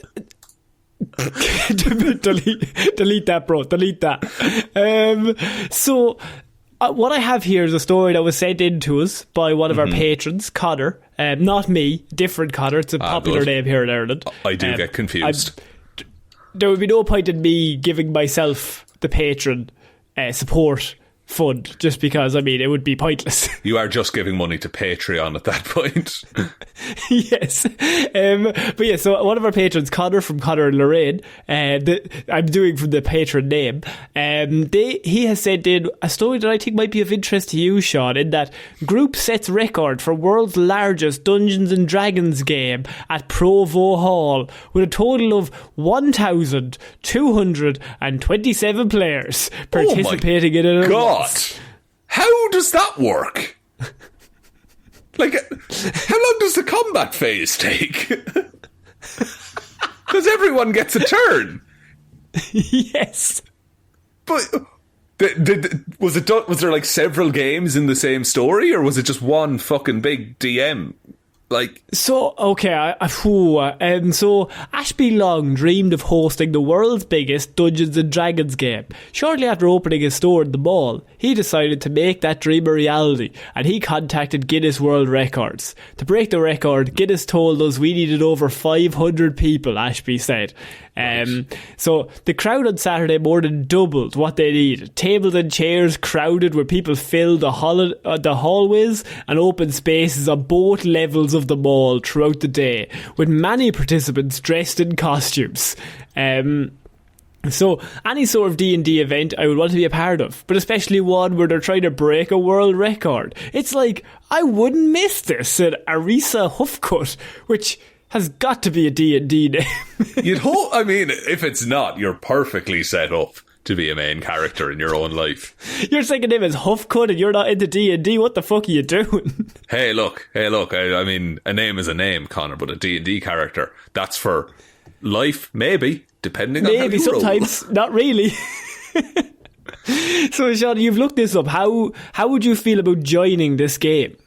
Speaker 1: delete that, bro. Delete that. What I have here is a story that was sent in to us by one of our patrons, Conor. Not me, different Conor. It's a popular name here in Ireland.
Speaker 2: I do get confused.
Speaker 1: There would be no point in me giving myself the patron support fund, just because, I mean, it would be pointless.
Speaker 2: You are just giving money to Patreon at that point.
Speaker 1: Yes. But yeah, so one of our patrons, Conor from Conor and Lorraine, I'm doing from the patron name, he has sent in a story that I think might be of interest to you, Sean, in that group sets record for world's largest Dungeons and Dragons game at Provo Hall with a total of 1,227 players participating in it.
Speaker 2: God. How does that work? Like, how long does the combat phase take? Because everyone gets a turn.
Speaker 1: Yes.
Speaker 2: But was there like several games in the same story, or was it just one fucking big DM? Like,
Speaker 1: so okay, so Ashby Long dreamed of hosting the world's biggest Dungeons and Dragons game. Shortly after opening his store in the mall, he decided to make that dream a reality, and he contacted Guinness World Records. To break the record, Guinness told us we needed over 500 people, Ashby said. So the crowd on Saturday more than doubled what they needed. Tables and chairs crowded where people filled the hallways and open spaces on both levels of the mall throughout the day, with many participants dressed in costumes. So any sort of D&D event I would want to be a part of, but especially one where they're trying to break a world record. It's like, I wouldn't miss this, said Arisa Huffcut, which has got to be a D&D name.
Speaker 2: You'd hope, I mean, if it's not, you're perfectly set up to be a main character in your own life.
Speaker 1: Your second name is Huffcut and you're not into D&D. What the fuck are you doing?
Speaker 2: Hey, look. I mean, a name is a name, Conor, but a D&D character, that's for life, maybe, depending on how you
Speaker 1: sometimes,
Speaker 2: roll.
Speaker 1: Not really. So, Sean, you've looked this up. How would you feel about joining this game?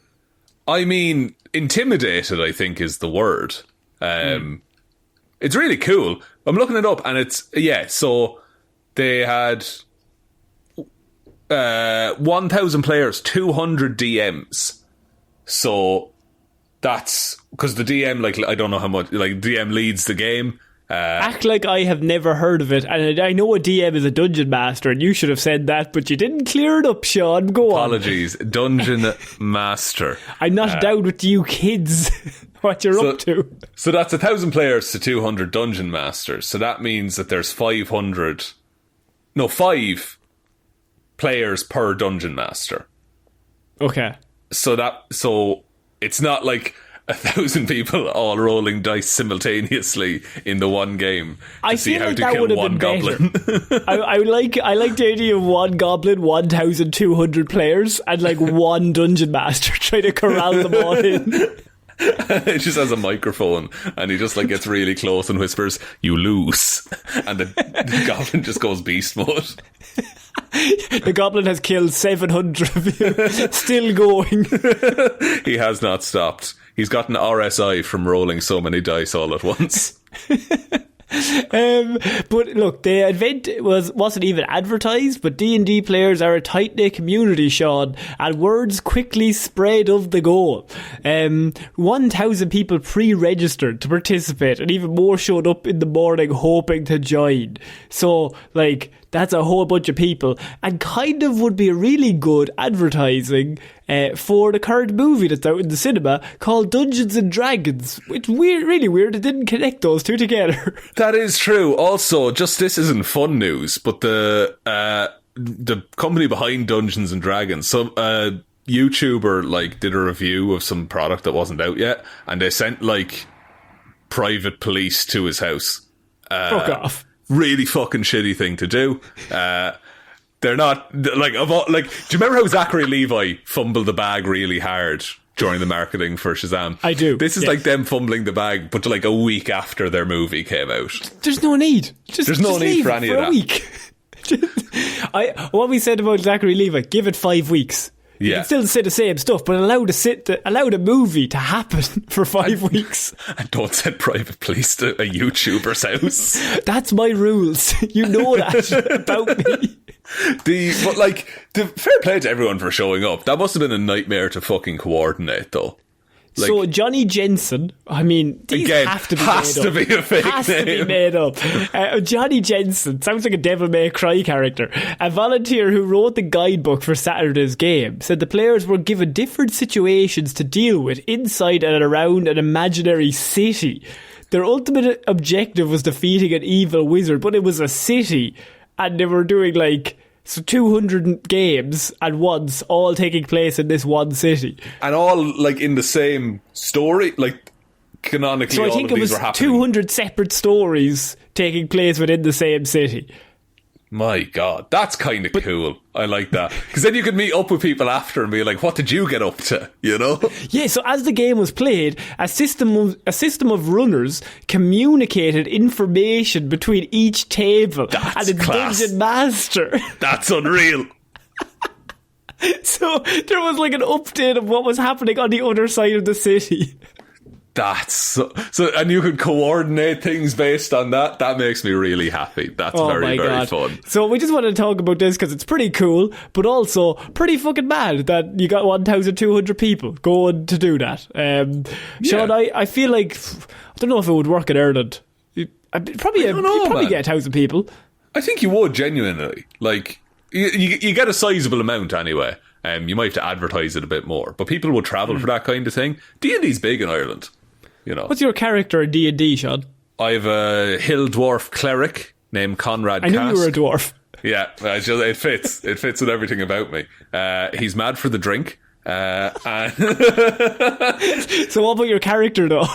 Speaker 2: I mean, intimidated, I think, is the word. It's really cool. I'm looking it up, and it's, so they had 1,000 players, 200 DMs. So that's because the DM, like, I don't know how much, like, DM leads the game.
Speaker 1: Act like I have never heard of it, and I know a DM is a dungeon master, and you should have said that, but you didn't clear it up, Sean. Go
Speaker 2: Apologies. Dungeon master.
Speaker 1: I'm not down with you kids. What you're up to.
Speaker 2: So that's 1,000 players to 200 dungeon masters. So that means that there's 5 players per dungeon master.
Speaker 1: Okay.
Speaker 2: So it's not like 1,000 people all rolling dice simultaneously in the one game to see how to kill one goblin.
Speaker 1: I like the idea of one goblin, 1,200 players, and like one dungeon master trying to corral them all in.
Speaker 2: He just has a microphone and he just like gets really close and whispers, "You lose," and the goblin just goes beast mode.
Speaker 1: The goblin has killed 700 of you. Still going.
Speaker 2: He has not stopped. He's gotten RSI from rolling so many dice all at once.
Speaker 1: But look, the event wasn't even advertised, but D&D players are a tight-knit community, Sean, and words quickly spread of the goal. 1,000 people pre-registered to participate, and even more showed up in the morning hoping to join. So, like, that's a whole bunch of people, and kind of would be a really good advertising for the current movie that's out in the cinema called Dungeons and Dragons. It's weird, really weird it didn't connect those two together.
Speaker 2: That is true. Also, just this isn't fun news, but the company behind Dungeons and Dragons, some YouTuber like did a review of some product that wasn't out yet, and they sent like private police to his house.
Speaker 1: Fuck off.
Speaker 2: Really fucking shitty thing to do. They're not like do you remember how Zachary Levi fumbled the bag really hard during the marketing for Shazam?
Speaker 1: I do.
Speaker 2: This is like them fumbling the bag, but like a week after their movie came out.
Speaker 1: There's no need.
Speaker 2: There's no need for any of that.
Speaker 1: A week. What we said about Zachary Levi, give it 5 weeks. You
Speaker 2: Yeah.
Speaker 1: can still say the same stuff, but allow the movie to happen for 5 weeks.
Speaker 2: And don't send private police to a YouTuber's house.
Speaker 1: That's my rules. You know that about me.
Speaker 2: But like, the fair play to everyone for showing up. That must have been a nightmare to fucking coordinate, though. Like,
Speaker 1: so Johnny Jensen, I mean, these
Speaker 2: again,
Speaker 1: have to be
Speaker 2: has
Speaker 1: made
Speaker 2: to
Speaker 1: up.
Speaker 2: be a fake
Speaker 1: has
Speaker 2: name.
Speaker 1: to be made up. Johnny Jensen sounds like a Devil May Cry character. A volunteer who wrote the guidebook for Saturday's game said the players were given different situations to deal with inside and around an imaginary city. Their ultimate objective was defeating an evil wizard, but it was a city, and they were doing like 200 games at once, all taking place in this one city.
Speaker 2: And all, like, in the same story? Like, canonically,
Speaker 1: So I
Speaker 2: all
Speaker 1: think
Speaker 2: of
Speaker 1: it
Speaker 2: these
Speaker 1: was
Speaker 2: were happening.
Speaker 1: 200 separate stories taking place within the same city.
Speaker 2: My God, that's kind of cool. I like that. Because then you could meet up with people after and be like, what did you get up to? You know?
Speaker 1: Yeah, so as the game was played, a system of runners communicated information between each table
Speaker 2: That's
Speaker 1: and its
Speaker 2: class.
Speaker 1: dungeon master.
Speaker 2: That's unreal.
Speaker 1: So there was like an update of what was happening on the other side of the city.
Speaker 2: That's so, and you could coordinate things based on that. That makes me really happy. That's very fun.
Speaker 1: So we just wanted to talk about this because it's pretty cool, but also pretty fucking mad that you got 1,200 people going to do that. Sean, I feel like, I don't know if it would work in Ireland. You'd probably get 1,000 people.
Speaker 2: I think you would, genuinely. Like, you get a sizable amount anyway. You might have to advertise it a bit more, but people will travel for that kind of thing. D&D's big in Ireland. You know.
Speaker 1: What's your character in D&D, Sean?
Speaker 2: I have a hill dwarf cleric named Comrade.
Speaker 1: I knew you were a dwarf.
Speaker 2: Yeah, it fits. It fits with everything about me. He's mad for the drink. And
Speaker 1: So what about your character, though?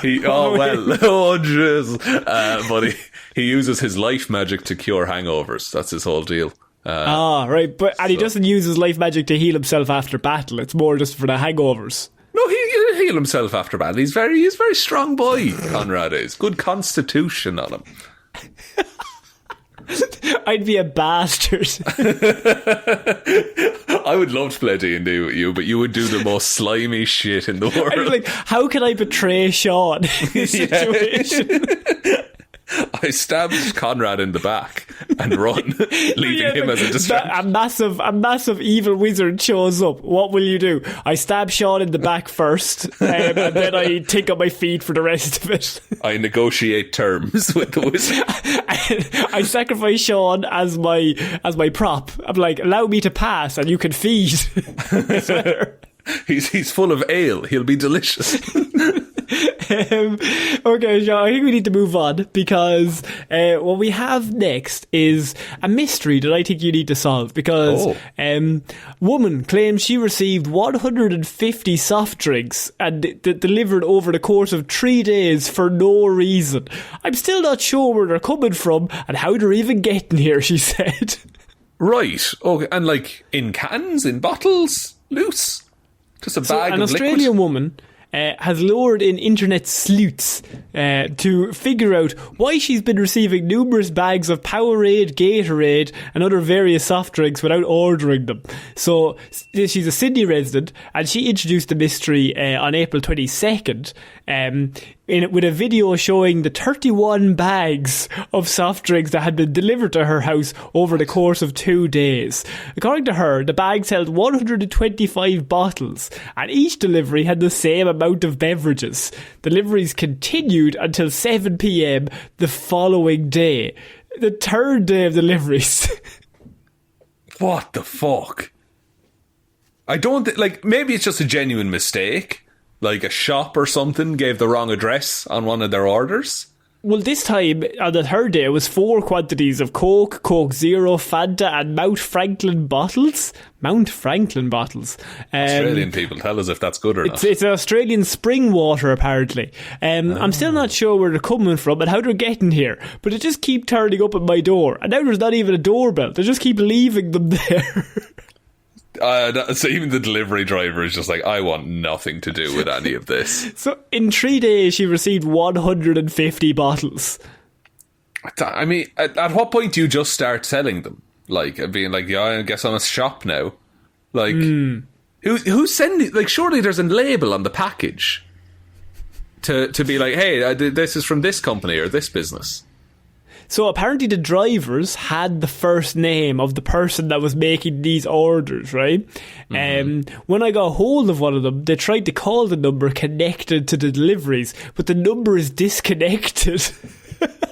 Speaker 2: but he uses his life magic to cure hangovers. That's his whole deal.
Speaker 1: Right. And he doesn't use his life magic to heal himself after battle. It's more just for the hangovers.
Speaker 2: No, he'll heal himself after battle. He's very strong boy, Conrad is. Good constitution on him.
Speaker 1: I'd be a bastard.
Speaker 2: I would love to play D&D with you, but you would do the most slimy shit in the world.
Speaker 1: I'd be like, how can I betray Sean in this situation?
Speaker 2: I stabbed Conrad in the back and run, leaving him as a distraction.
Speaker 1: A massive evil wizard shows up. What will you do? I stab Sean in the back first, and then I take up my feet for the rest of it.
Speaker 2: I negotiate terms with the wizard.
Speaker 1: I sacrifice Sean as my prop. I'm like, allow me to pass, and you can feed. I swear.
Speaker 2: He's full of ale. He'll be delicious.
Speaker 1: Okay, Sean, I think we need to move on because what we have next is a mystery that I think you need to solve because woman claims she received 150 soft drinks and delivered over the course of 3 days for no reason. I'm still not sure where they're coming from and how they're even getting here, she said.
Speaker 2: Right. Okay. And like in cans, in bottles, loose. Just a bag of
Speaker 1: An
Speaker 2: liquid.
Speaker 1: Australian woman has lured in internet sleuths to figure out why she's been receiving numerous bags of Powerade, Gatorade and other various soft drinks without ordering them. So she's a Sydney resident and she introduced the mystery on April 22nd with a video showing the 31 bags of soft drinks that had been delivered to her house over the course of 2 days. According to her, the bags held 125 bottles and each delivery had the same amount of beverages. Deliveries continued until 7 p.m. the following day. The third day of deliveries.
Speaker 2: What the fuck? I don't maybe it's just a genuine mistake. Like a shop or something gave the wrong address on one of their orders.
Speaker 1: Well, this time, on the third day, it was 4 quantities of Coke, Coke Zero, Fanta and Mount Franklin bottles.
Speaker 2: Australian people, tell us if that's good or not.
Speaker 1: It's Australian spring water, apparently. I'm still not sure where they're coming from and how they're getting here, but they just keep turning up at my door. And now there's not even a doorbell. They just keep leaving them there.
Speaker 2: So even the delivery driver is just like, I want nothing to do with any of this.
Speaker 1: So in 3 days, she received 150 bottles.
Speaker 2: I mean, at what point do you just start selling them? Like, being like, yeah, I guess I'm a shop now. Like, Who's sending? Like, surely there's a label on the package to be like, hey, this is from this company or this business.
Speaker 1: So apparently the drivers had the first name of the person that was making these orders, right? When I got hold of one of them, they tried to call the number connected to the deliveries, but the number is disconnected.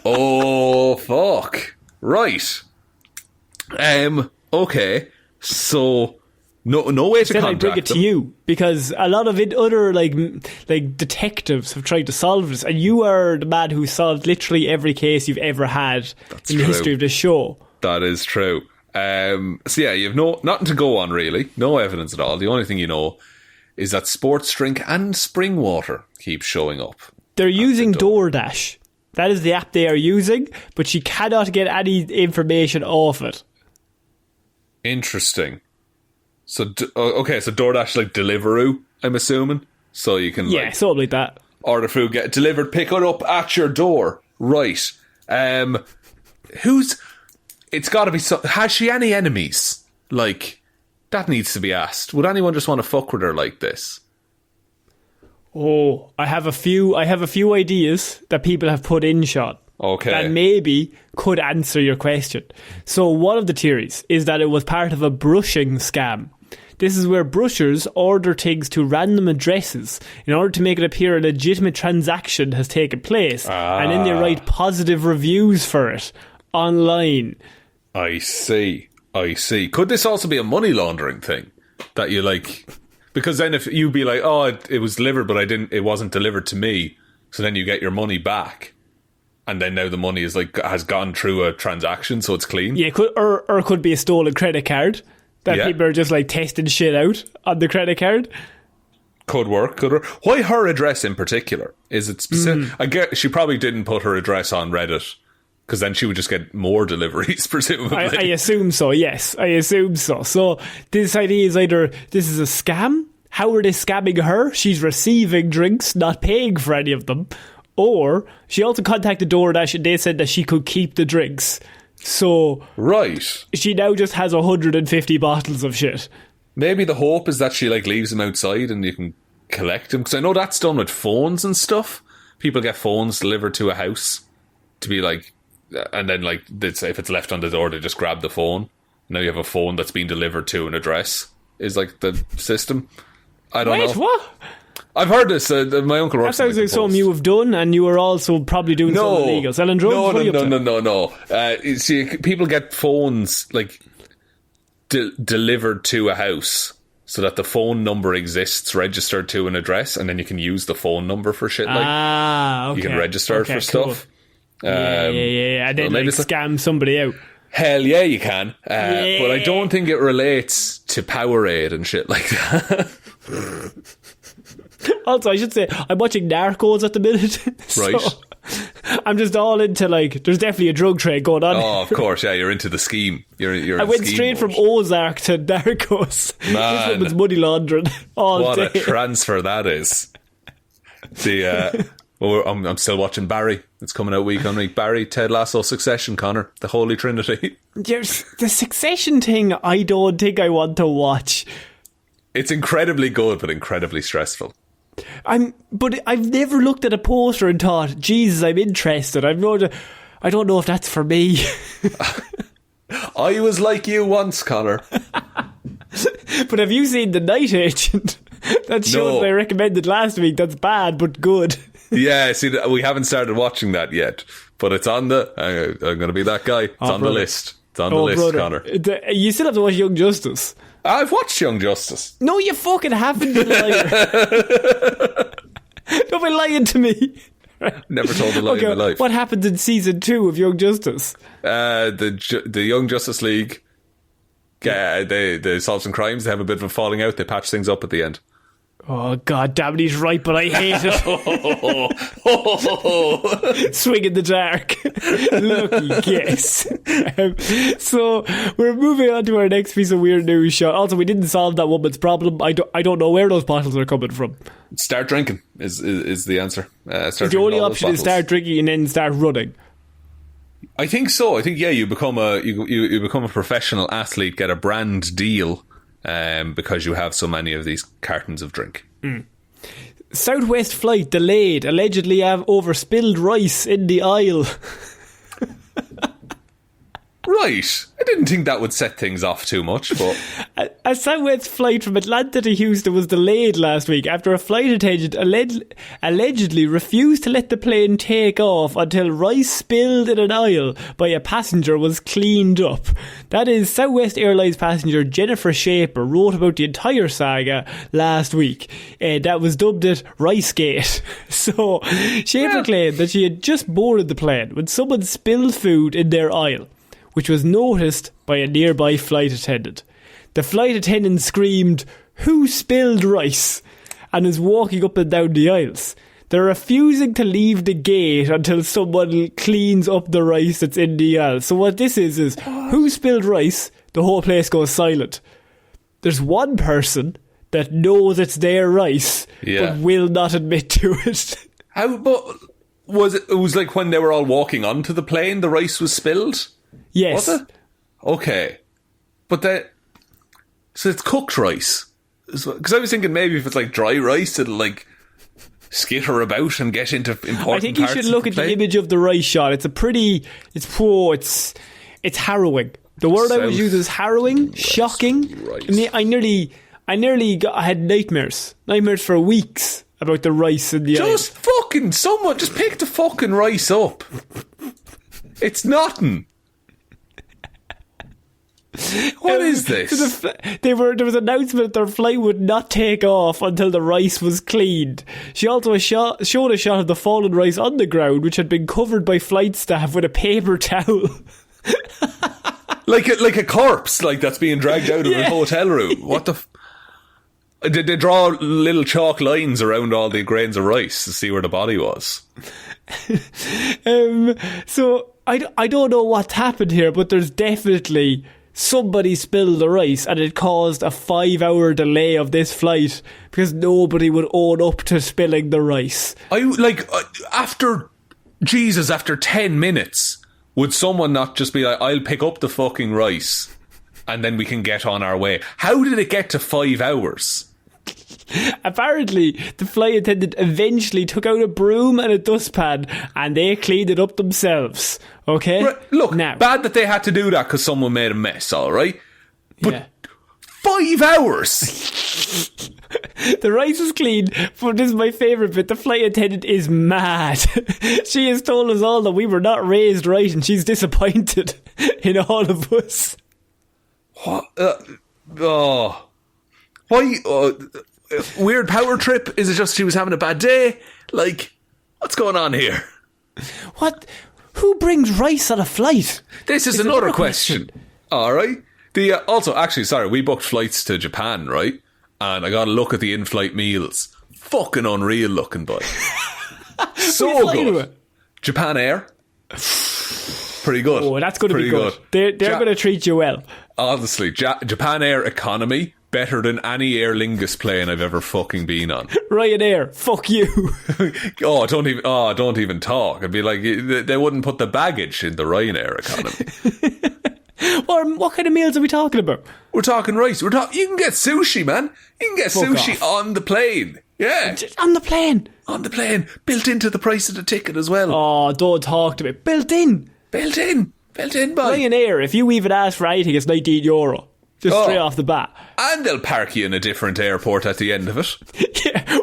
Speaker 2: Oh, fuck. Right. Okay. So no way to
Speaker 1: then
Speaker 2: contact
Speaker 1: I bring it
Speaker 2: them.
Speaker 1: to you, because a lot of other like detectives have tried to solve this, and you are the man who solved literally every case you've ever had in the history of this show.
Speaker 2: That is true. So yeah, you've nothing to go on really. No evidence at all. The only thing you know is that sports drink and spring water keep showing up.
Speaker 1: They're using DoorDash. That is the app they are using, but she cannot get any information off it.
Speaker 2: Interesting. So okay, so DoorDash like Deliveroo, I'm assuming. So you can
Speaker 1: something like that.
Speaker 2: Order food, get it delivered, pick it up at your door. Right. It's got to be. Has she any enemies? Like, that needs to be asked. Would anyone just want to fuck with her like this?
Speaker 1: Oh, I have a few ideas that people have put in, Sean.
Speaker 2: Okay.
Speaker 1: That maybe could answer your question. So one of the theories is that it was part of a brushing scam. This is where brushers order things to random addresses in order to make it appear a legitimate transaction has taken place, and then they write positive reviews for it online.
Speaker 2: I see. Could this also be a money laundering thing? That you like... Because then if you'd be like, oh, it was delivered, but it wasn't delivered to me, so then you get your money back. And then now the money is like has gone through a transaction, so it's clean. Yeah,
Speaker 1: or it could be a stolen credit card that people are just like testing shit out on the credit card.
Speaker 2: Could work. Why her address in particular? Is it specific? I get she probably didn't put her address on Reddit, because then she would just get more deliveries, presumably.
Speaker 1: I assume so. Yes, I assume so. So this idea is either this is a scam. How are they scamming her? She's receiving drinks, not paying for any of them. Or she also contacted DoorDash and they said that she could keep the drinks. So she now just has 150 bottles of shit.
Speaker 2: Maybe the hope is that she like leaves them outside and you can collect them. Because I know that's done with phones and stuff. People get phones delivered to a house to be like... And then like if it's left on the door, they just grab the phone. Now you have a phone that's been delivered to an address. Is like the system. I don't know.
Speaker 1: Wait, what?
Speaker 2: I've heard this. My uncle works.
Speaker 1: That sounds like something you have done, and you were also probably doing something illegal, selling drugs.
Speaker 2: No. See, people get phones like delivered to a house, so that the phone number exists registered to an address, and then you can use the phone number for shit. Like,
Speaker 1: okay.
Speaker 2: You can register it for stuff.
Speaker 1: And then like scam somebody out.
Speaker 2: Hell yeah, you can. But I don't think it relates to Powerade and shit like that.
Speaker 1: Also, I should say, I'm watching Narcos at the minute.
Speaker 2: Right.
Speaker 1: I'm just all into, like, there's definitely a drug trade going on.
Speaker 2: Oh, of course, yeah, you're into the scheme. I
Speaker 1: went straight from Ozark to Narcos.
Speaker 2: Man.
Speaker 1: This woman's money laundering all
Speaker 2: what
Speaker 1: day.
Speaker 2: What a transfer that is. I'm still watching Barry. It's coming out week on week. Barry, Ted Lasso, Succession, Connor. The Holy Trinity.
Speaker 1: The Succession thing, I don't think I want to watch.
Speaker 2: It's incredibly good, but incredibly stressful.
Speaker 1: But I've never looked at a poster and thought, Jesus, I'm interested. I don't know if that's for me.
Speaker 2: I was like you once, Connor.
Speaker 1: But have you seen The Night Agent? That show that I recommended last week. That's bad, but good.
Speaker 2: Yeah, see, we haven't started watching that yet, but it's on the... I'm going to be that guy. It's on the list. It's on the list, Connor.
Speaker 1: You still have to watch Young Justice.
Speaker 2: I've watched Young Justice.
Speaker 1: No, you fucking haven't, you liar. Don't be lying to me.
Speaker 2: Never told a lie in my life.
Speaker 1: What happened in season 2 of Young Justice?
Speaker 2: The Young Justice League, they solve some crimes, they have a bit of a falling out, they patch things up at the end.
Speaker 1: Oh, God damn it, he's right, but I hate it. Swing in the dark. Lucky guess. So, we're moving on to our next piece of weird news, Sean. Also, we didn't solve that woman's problem. I don't know where those bottles are coming from.
Speaker 2: Start drinking is the answer.
Speaker 1: The only option is start drinking and then start running.
Speaker 2: I think so. I think, yeah, you become a professional athlete, get a brand deal, because you have so many of these cartons of drink.
Speaker 1: Southwest flight delayed. Allegedly have overspilled rice in the aisle.
Speaker 2: Right. I didn't think that would set things off too much, but...
Speaker 1: A Southwest flight from Atlanta to Houston was delayed last week after a flight attendant allegedly refused to let the plane take off until rice spilled in an aisle by a passenger was cleaned up. That is, Southwest Airlines passenger Jennifer Shaper wrote about the entire saga last week. That was dubbed it Ricegate. So, Shaper claimed that she had just boarded the plane when someone spilled food in their aisle, which was noticed by a nearby flight attendant. The flight attendant screamed, "Who spilled rice?" and is walking up and down the aisles. They're refusing to leave the gate until someone cleans up the rice that's in the aisle. So what this is who spilled rice? The whole place goes silent. There's one person that knows it's their rice, but will not admit to it.
Speaker 2: How? But was it? It was like when they were all walking onto the plane, the rice was spilled.
Speaker 1: Yes.
Speaker 2: Was it? Okay. But so it's cooked rice. Because I was thinking maybe if it's like dry rice, it'll like skitter about and get into important parts.
Speaker 1: I think you should look at the image of the rice shot. It's harrowing. The word I would use is harrowing, shocking. Rice. I had nightmares for weeks about the rice in the
Speaker 2: Just pick the fucking rice up. It's nothing. What is this?
Speaker 1: So there was an announcement that their flight would not take off until the rice was cleaned. She also showed a shot of the fallen rice on the ground, which had been covered by flight staff with a paper towel.
Speaker 2: like a corpse, like that's being dragged out of a hotel room. What the... Did they draw little chalk lines around all the grains of rice to see where the body was?
Speaker 1: So I don't know what's happened here, but there's definitely somebody spilled the rice and it caused a 5-hour delay of this flight because nobody would own up to spilling the rice. After 10 minutes, would someone not just be like, I'll pick up the fucking rice and then we can get on our way? How did it get to 5 hours? Apparently, the flight attendant eventually took out a broom and a dustpan and they cleaned it up themselves. Okay?
Speaker 2: Right, look, now, bad that they had to do that because someone made a mess, alright? But 5 hours!
Speaker 1: The rice was cleaned, but this is my favourite bit. The flight attendant is mad. She has told us all that we were not raised right and she's disappointed in all of us.
Speaker 2: What? Why? Weird power trip? Is it just she was having a bad day? Like, what's going on here?
Speaker 1: What? Who brings rice on a flight?
Speaker 2: This is another question. Alright. Also, actually, sorry, we booked flights to Japan, right? And I got a look at the in-flight meals. Fucking unreal looking, boy. So good. Japan Air. Pretty good.
Speaker 1: Oh, that's going to be good. They're going to treat you well.
Speaker 2: Honestly, Japan Air economy, better than any Aer Lingus plane I've ever fucking been on.
Speaker 1: Ryanair, fuck you.
Speaker 2: Don't even talk. I'd be like, they wouldn't put the baggage in the Ryanair economy.
Speaker 1: What kind of meals are we talking about?
Speaker 2: We're talking rice. You can get sushi, man. You can get sushi on the plane. Yeah.
Speaker 1: On the plane?
Speaker 2: On the plane. Built into the price of the ticket as well.
Speaker 1: Oh, don't talk to me. Built in, boy. Ryanair, if you even ask for anything, it's €19. Just straight off the bat.
Speaker 2: And they'll park you in a different airport at the end of it.
Speaker 1: Yeah,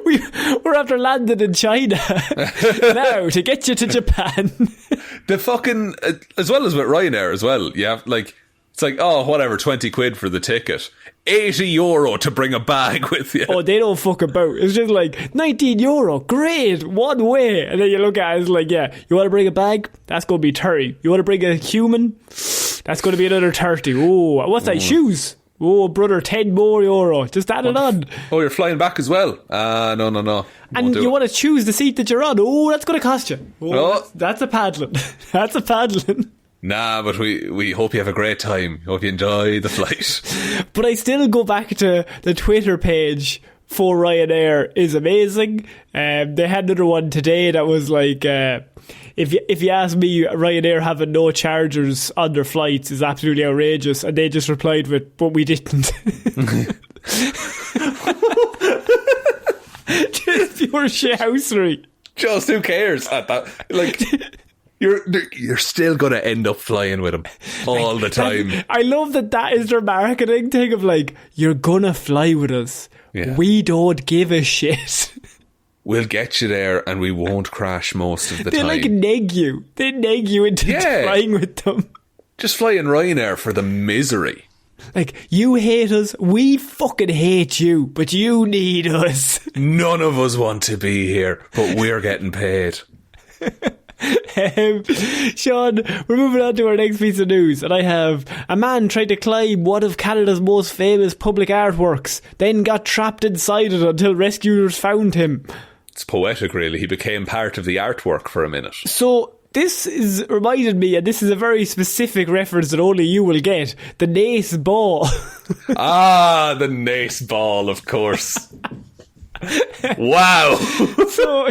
Speaker 1: we're after landing in China. Now, to get you to Japan.
Speaker 2: The fucking... as well as with Ryanair as well, you have, like... It's like, whatever, 20 quid for the ticket. €80 to bring a bag with you.
Speaker 1: Oh, they don't fuck about. It's just like, €19, great, one way. And then you look at it, it's like, yeah, you want to bring a bag? That's going to be 30. You want to bring a human? That's going to be another 30. Oh, what's that, shoes? Oh, brother, €10 more. Just add it on.
Speaker 2: Oh, you're flying back as well? No.
Speaker 1: And you want to choose the seat that you're on. Oh, that's going to cost you. Oh, that's a paddling. That's a paddling.
Speaker 2: Nah, but we hope you have a great time. Hope you enjoy the flight.
Speaker 1: But I still go back to the Twitter page for Ryanair is amazing. They had another one today that was like, if you ask me, Ryanair having no chargers on their flights is absolutely outrageous, and they just replied with, but we didn't. Just pure shithousery.
Speaker 2: Just who cares at that? Like, you're still going to end up flying with them all the time.
Speaker 1: I love that is their marketing thing of like, you're gonna fly with us. Yeah. We don't give a shit.
Speaker 2: We'll get you there and we won't crash most of the time.
Speaker 1: They like neg you. They neg you into flying with them.
Speaker 2: Just fly in Ryanair for the misery.
Speaker 1: Like, you hate us, we fucking hate you, but you need us.
Speaker 2: None of us want to be here, but we're getting paid.
Speaker 1: Sean, we're moving on to our next piece of news, and I have a man tried to climb one of Canada's most famous public artworks, then got trapped inside it until rescuers found him.
Speaker 2: It's poetic, really. He became part of the artwork for a minute.
Speaker 1: So this is reminded me, and this is a very specific reference that only you will get, the Nace Ball.
Speaker 2: The Nace Ball, of course. Wow.
Speaker 1: So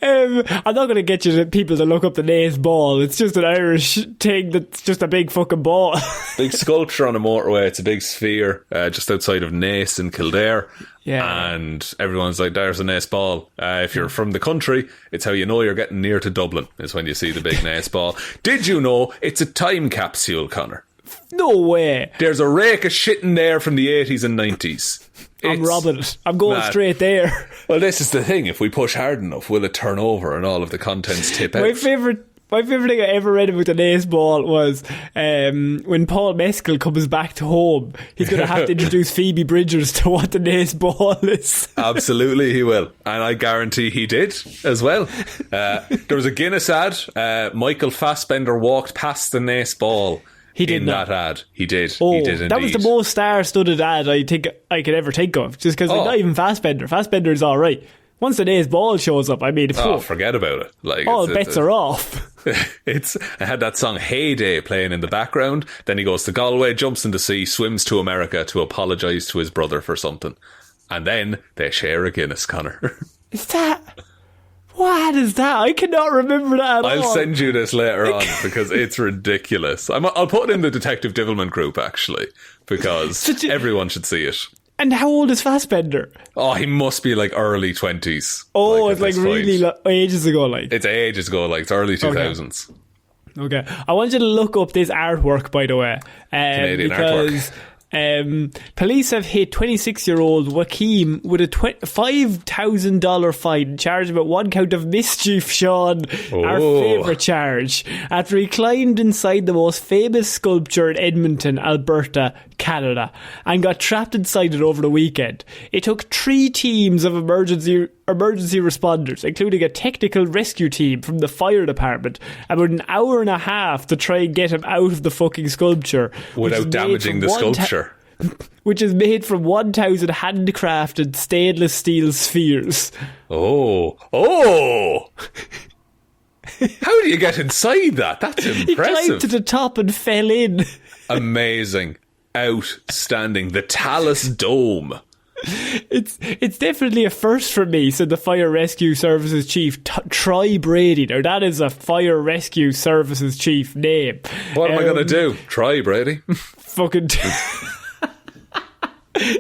Speaker 1: I'm not going to get you people to look up the Nace Ball. It's just an Irish thing that's just a big fucking ball.
Speaker 2: Big sculpture on a motorway. It's a big sphere just outside of Nace in Kildare.
Speaker 1: Yeah.
Speaker 2: And everyone's like, there's a Nace Ball. If you're from the country, it's how you know you're getting near to Dublin, is when you see the big Nace Ball. Did you know it's a time capsule, Conor?
Speaker 1: No way.
Speaker 2: There's a rake of shit in there from the 80s and 90s.
Speaker 1: I'm robbing it. I'm going straight there.
Speaker 2: Well, this is the thing. If we push hard enough, will it turn over and all of the contents tip out?
Speaker 1: My favourite thing I ever read about the Nace Ball was when Paul Mescal comes back to home, he's going to have to introduce Phoebe Bridgers to what the Nace Ball is.
Speaker 2: Absolutely he will. And I guarantee he did as well. There was a Guinness ad. Michael Fassbender walked past the Nace Ball.
Speaker 1: He did
Speaker 2: that ad. He did.
Speaker 1: Oh,
Speaker 2: he did indeed.
Speaker 1: That was the most star-studded ad I think I could ever think of. Just because not even Fassbender. Fassbender is alright. Once the Nace Ball shows up, I mean,
Speaker 2: forget about it. Like,
Speaker 1: all bets are off.
Speaker 2: I had that song Heyday playing in the background. Then he goes to Galway, jumps in the sea, swims to America to apologise to his brother for something. And then they share a Guinness, Conor.
Speaker 1: Is that... What is that? I cannot remember that at all.
Speaker 2: I'll send you this later on because it's ridiculous. I'll put it in the Detective Divilment group, actually, because everyone should see it.
Speaker 1: And how old is Fassbender?
Speaker 2: Oh, he must be like early 20s.
Speaker 1: Oh, it's like really ages ago, like.
Speaker 2: It's ages ago, like it's early 2000s.
Speaker 1: Okay. I want you to look up this artwork, by the way.
Speaker 2: Canadian artwork.
Speaker 1: Police have hit 26-year-old Joaquim with a $5,000 fine, charged with one count of mischief, Sean, our favourite charge, after he climbed inside the most famous sculpture in Edmonton, Alberta, Canada, and got trapped inside it over the weekend. It took 3 teams of emergency responders, including a technical rescue team from the fire department, about an hour and a half to try and get him out of the fucking sculpture.
Speaker 2: Without damaging the sculpture.
Speaker 1: Which is made from 1,000 handcrafted stainless steel spheres.
Speaker 2: Oh. How do you get inside that? That's impressive.
Speaker 1: He climbed to the top and fell in.
Speaker 2: Amazing. Outstanding. The Talus Dome.
Speaker 1: It's definitely a first for me, said the Fire Rescue Services Chief, Troy Brady. Now that is a Fire Rescue Services Chief name.
Speaker 2: What am I going to do? Troy Brady?
Speaker 1: Fucking...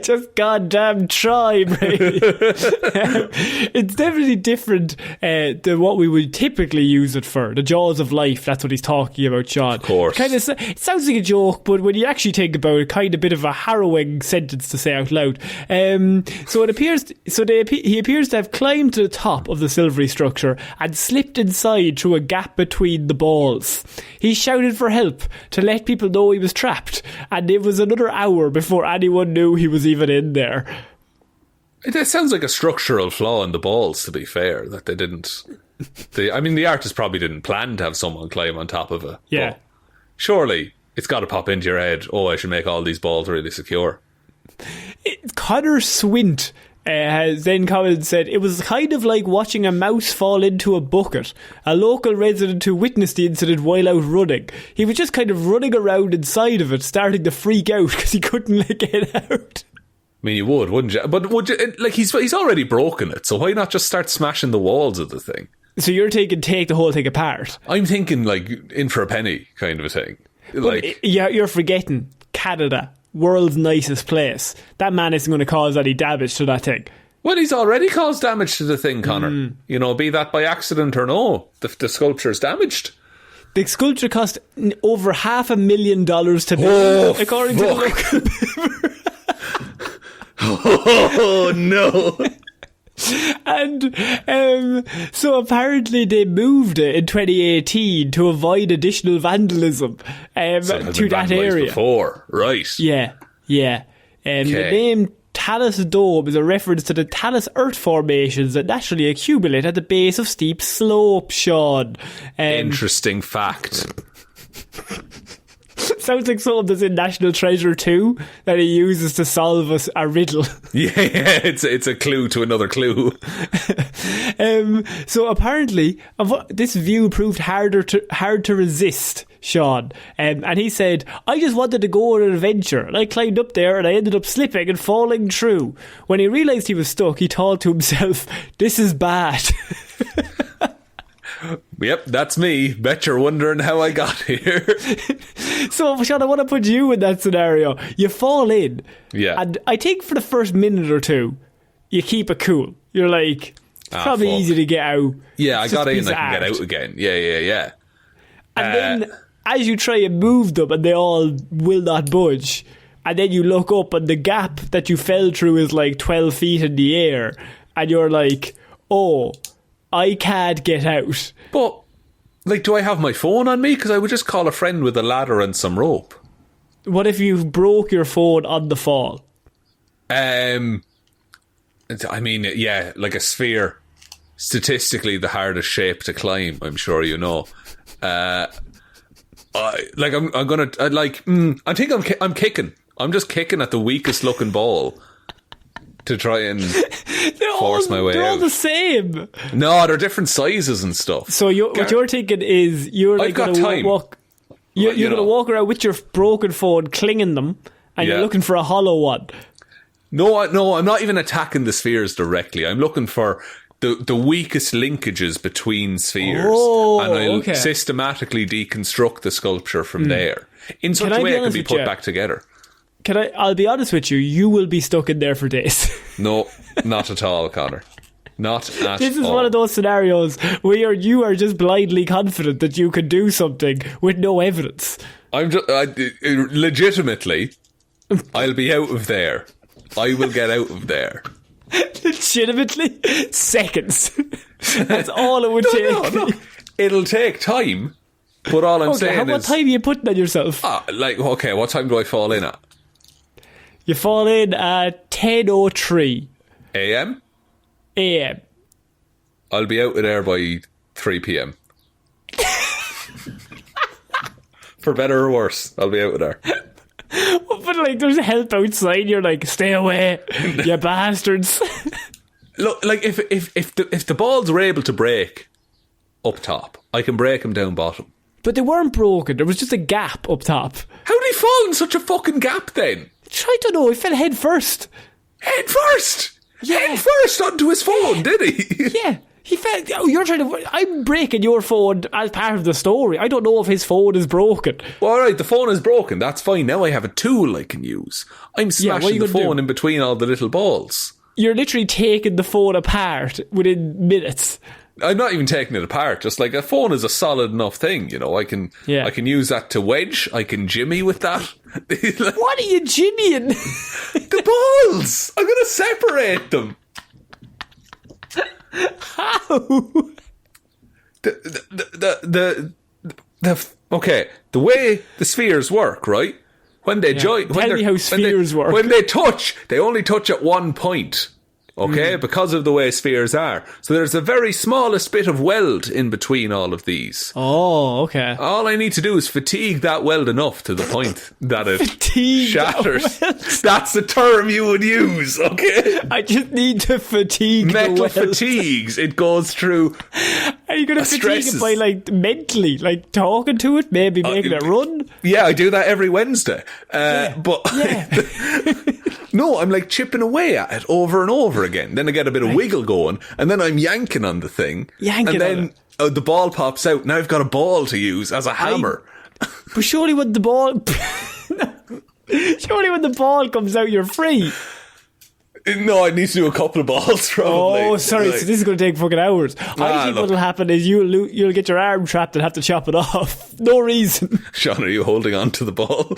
Speaker 1: Just goddamn try, Brady. It's definitely different than what we would typically use it for. The jaws of life, that's what he's talking about, Sean.
Speaker 2: Of course.
Speaker 1: It sounds like a joke, but when you actually think about it, kind of a bit of a harrowing sentence to say out loud. So he appears to have climbed to the top of the silvery structure and slipped inside through a gap between the balls. He shouted for help to let people know he was trapped, and it was another hour before anyone knew he was even in there.
Speaker 2: It sounds like a structural flaw in the balls, to be fair, that they didn't... the artist probably didn't plan to have someone climb on top of it.
Speaker 1: Yeah.
Speaker 2: Surely, it's got to pop into your head, I should make all these balls really secure.
Speaker 1: Connor Swint has then commented and said, it was kind of like watching a mouse fall into a bucket. A local resident who witnessed the incident while out running. He was just kind of running around inside of it, starting to freak out because he couldn't get out.
Speaker 2: mean, you would, wouldn't you? But would you? Like, he's already broken it, so why not just start smashing the walls of the thing?
Speaker 1: So you're thinking take the whole thing apart?
Speaker 2: I'm thinking, like, in for a penny kind of a thing. Like,
Speaker 1: yeah, you're forgetting Canada, world's nicest place. That man isn't going to cause any damage to that thing.
Speaker 2: Well, he's already caused damage to the thing, Connor. You know, be that by accident or no, the sculpture's damaged.
Speaker 1: The sculpture cost over $500,000 to build, according to the local paper.
Speaker 2: Oh, no.
Speaker 1: And so apparently they moved it in 2018 to avoid additional vandalism to that area.
Speaker 2: Before, right?
Speaker 1: Yeah. The name Talus Dome is a reference to the talus earth formations that naturally accumulate at the base of steep slopes, Sean.
Speaker 2: Interesting fact.
Speaker 1: Sounds like something that's in National Treasure 2 that he uses to solve a riddle.
Speaker 2: Yeah, it's a clue to another clue.
Speaker 1: So apparently, this view proved hard to resist, Sean. And he said, I just wanted to go on an adventure. And I climbed up there and I ended up slipping and falling through. When he realised he was stuck, he thought to himself, this is bad.
Speaker 2: Yep, that's me. Bet you're wondering how I got here.
Speaker 1: So, Sean, I want to put you in that scenario. You fall in.
Speaker 2: Yeah.
Speaker 1: And I think for the first minute or two, you keep it cool. You're like, it's probably easy to get out.
Speaker 2: Yeah, I got in, I can
Speaker 1: art.
Speaker 2: get out again. Yeah.
Speaker 1: And then, as you try and move them, and they all will not budge, and then you look up, and the gap that you fell through is like 12 feet in the air, and you're like, oh, I can't get out.
Speaker 2: But, like, do I have my phone on me? Because I would just call a friend with a ladder and some rope.
Speaker 1: What if you broke your phone on the fall?
Speaker 2: I mean, yeah, like a sphere. Statistically, the hardest shape to climb, I'm sure you know. I'm kicking. I'm just kicking at the weakest looking ball to try and force my way out.
Speaker 1: They're all the same.
Speaker 2: No, they're different sizes and stuff.
Speaker 1: So what you're thinking is you're like going to walk. You're going to walk around with your broken phone, clinging them, and you're looking for a hollow one.
Speaker 2: No, I'm not even attacking the spheres directly. I'm looking for the weakest linkages between spheres, and I'll systematically deconstruct the sculpture from there in such a way it can be put back together.
Speaker 1: I'll be honest with you, you will be stuck in there for days.
Speaker 2: No, not at all, Connor. Not at all.
Speaker 1: This is one of those scenarios where you are just blindly confident that you can do something with no evidence.
Speaker 2: Legitimately, I'll be out of there. I will get out of there.
Speaker 1: Legitimately? Seconds. That's all it would take.
Speaker 2: No. It'll take time, but all I'm saying is...
Speaker 1: what time are you putting on yourself?
Speaker 2: What time do I fall in at?
Speaker 1: You fall in at 10:03
Speaker 2: AM?
Speaker 1: AM.
Speaker 2: I'll be out of there by 3 PM. For better or worse, I'll be out of there.
Speaker 1: But like, there's help outside. You're like, stay away, you bastards.
Speaker 2: Look, like if the balls were able to break up top, I can break them down bottom.
Speaker 1: But they weren't broken. There was just a gap up top.
Speaker 2: How did he fall in such a fucking gap then?
Speaker 1: I don't know. He fell head first.
Speaker 2: Head first? Yeah. Head first onto his phone, did he?
Speaker 1: Yeah. He fell. Oh, you're trying to. I'm breaking your phone as part of the story. I don't know if his phone is broken.
Speaker 2: Well, alright, the phone is broken. That's fine. Now I have a tool I can use. I'm smashing the phone in between all the little balls. You're
Speaker 1: literally taking the phone apart within minutes.
Speaker 2: I'm not even taking it apart. Just like a phone is a solid enough thing, you know. I can use that to wedge. I can jimmy with that.
Speaker 1: What are you jimmying?
Speaker 2: The balls. I'm going to separate them.
Speaker 1: How?
Speaker 2: Okay, the way the spheres work, right? When they join,
Speaker 1: tell me how spheres work.
Speaker 2: When they touch, they only touch at one point. Okay, because of the way spheres are. So there's the very smallest bit of weld in between all of these.
Speaker 1: Oh, okay.
Speaker 2: All I need to do is fatigue that weld enough to the point that it shatters. That's the term you would use, okay?
Speaker 1: I just need to fatigue
Speaker 2: metal
Speaker 1: the weld.
Speaker 2: fatigues. It goes through
Speaker 1: Are you going to fatigue it by like mentally, like talking to it, maybe making it run?
Speaker 2: Yeah, I do that every Wednesday. But no, I'm like chipping away at it over and over again. Then I get a bit of wiggle going, and then I'm yanking on the thing, and then the ball pops out. Now I've got a ball to use as a hammer.
Speaker 1: But surely when the ball comes out, you're free.
Speaker 2: No, I need to do a couple of balls probably.
Speaker 1: Oh, sorry. So this is going to take fucking hours. I think what'll happen is you'll get your arm trapped and have to chop it off. No reason.
Speaker 2: Sean, are you holding on to the ball?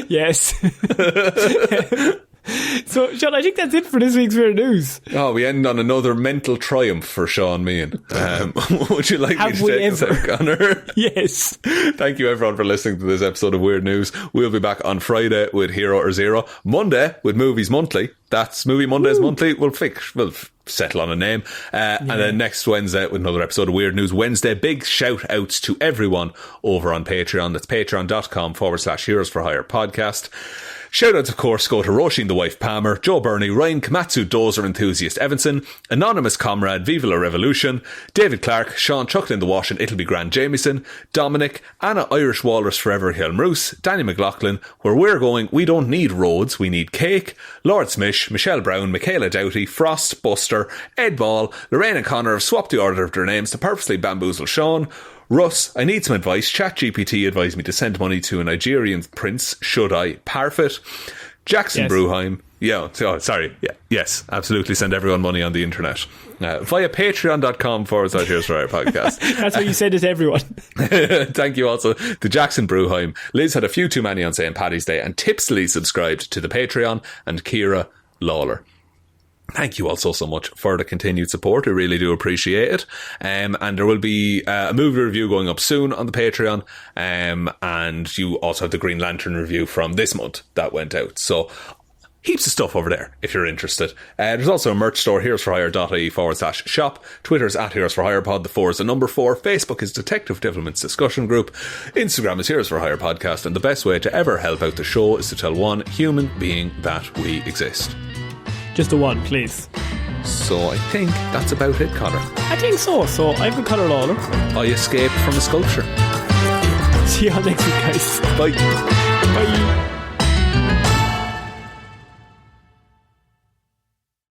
Speaker 1: Yes. So, Sean, I think that's it for this week's Weird News.
Speaker 2: Oh, we end on another mental triumph for Sean Meehan. Would you like me to take this out, Conor?
Speaker 1: Yes.
Speaker 2: Thank you, everyone, for listening to this episode of Weird News. We'll be back on Friday with Hero or Zero. Monday with Movies Monthly. That's Movie Mondays Monthly. We'll settle on a name. And then next Wednesday with another episode of Weird News Wednesday. Big shout outs to everyone over on Patreon. That's patreon.com/Heroes for Hire podcast. Shoutouts, of course, go to Róisín the Wife Palmer, Joe Burney, Ryan, Komatsu, Dozer, Enthusiast, Evanson, Anonymous Comrade, Viva La Revolution, David Clarke, Shaun Chuck in the Wash and It'll Be Grand Jamieson, Dominic, Anna Irish Walrus Forever Hjelmroos, Danny McLaughlin, Where We're Going, We Don't Need Roads, We Need Cake, Lordsmish, Michelle Browne, Michaela Doughty, Frost, Buster, Ed Ball, Lorraine and Conor have swapped the order of their names to purposely bamboozle Seán. Russ, I need some advice. ChatGPT advised me to send money to a Nigerian Prince Should I-Parfitt. Jackson Brueheim. Yes, absolutely. Send everyone money on the internet. Via patreon.com/Heroes for Hire podcast.
Speaker 1: That's what you said to everyone.
Speaker 2: Thank you also to Jackson Brueheim. Liz had a few too many on St. Paddy's Day and tipsily subscribed to the Patreon, and Ciara Lawler. Thank you all so much for the continued support. I really do appreciate it. And there will be a movie review going up soon on the Patreon. And you also have the Green Lantern review from this month that went out. So heaps of stuff over there if you're interested. There's also a merch store, heroesforhire.ie/shop. Twitter's @HeroesForHirePod. The 4 is the number 4. Facebook is Detective Devilment's discussion group. Instagram is Heroes for Hire Podcast. And the best way to ever help out the show is to tell one human being that we exist.
Speaker 1: Just the one, please.
Speaker 2: So I think that's about it, Conor.
Speaker 1: I think so. So I've been Conor Lawler.
Speaker 2: I escaped from a sculpture.
Speaker 1: See you all next week, guys.
Speaker 2: Bye.
Speaker 1: Bye.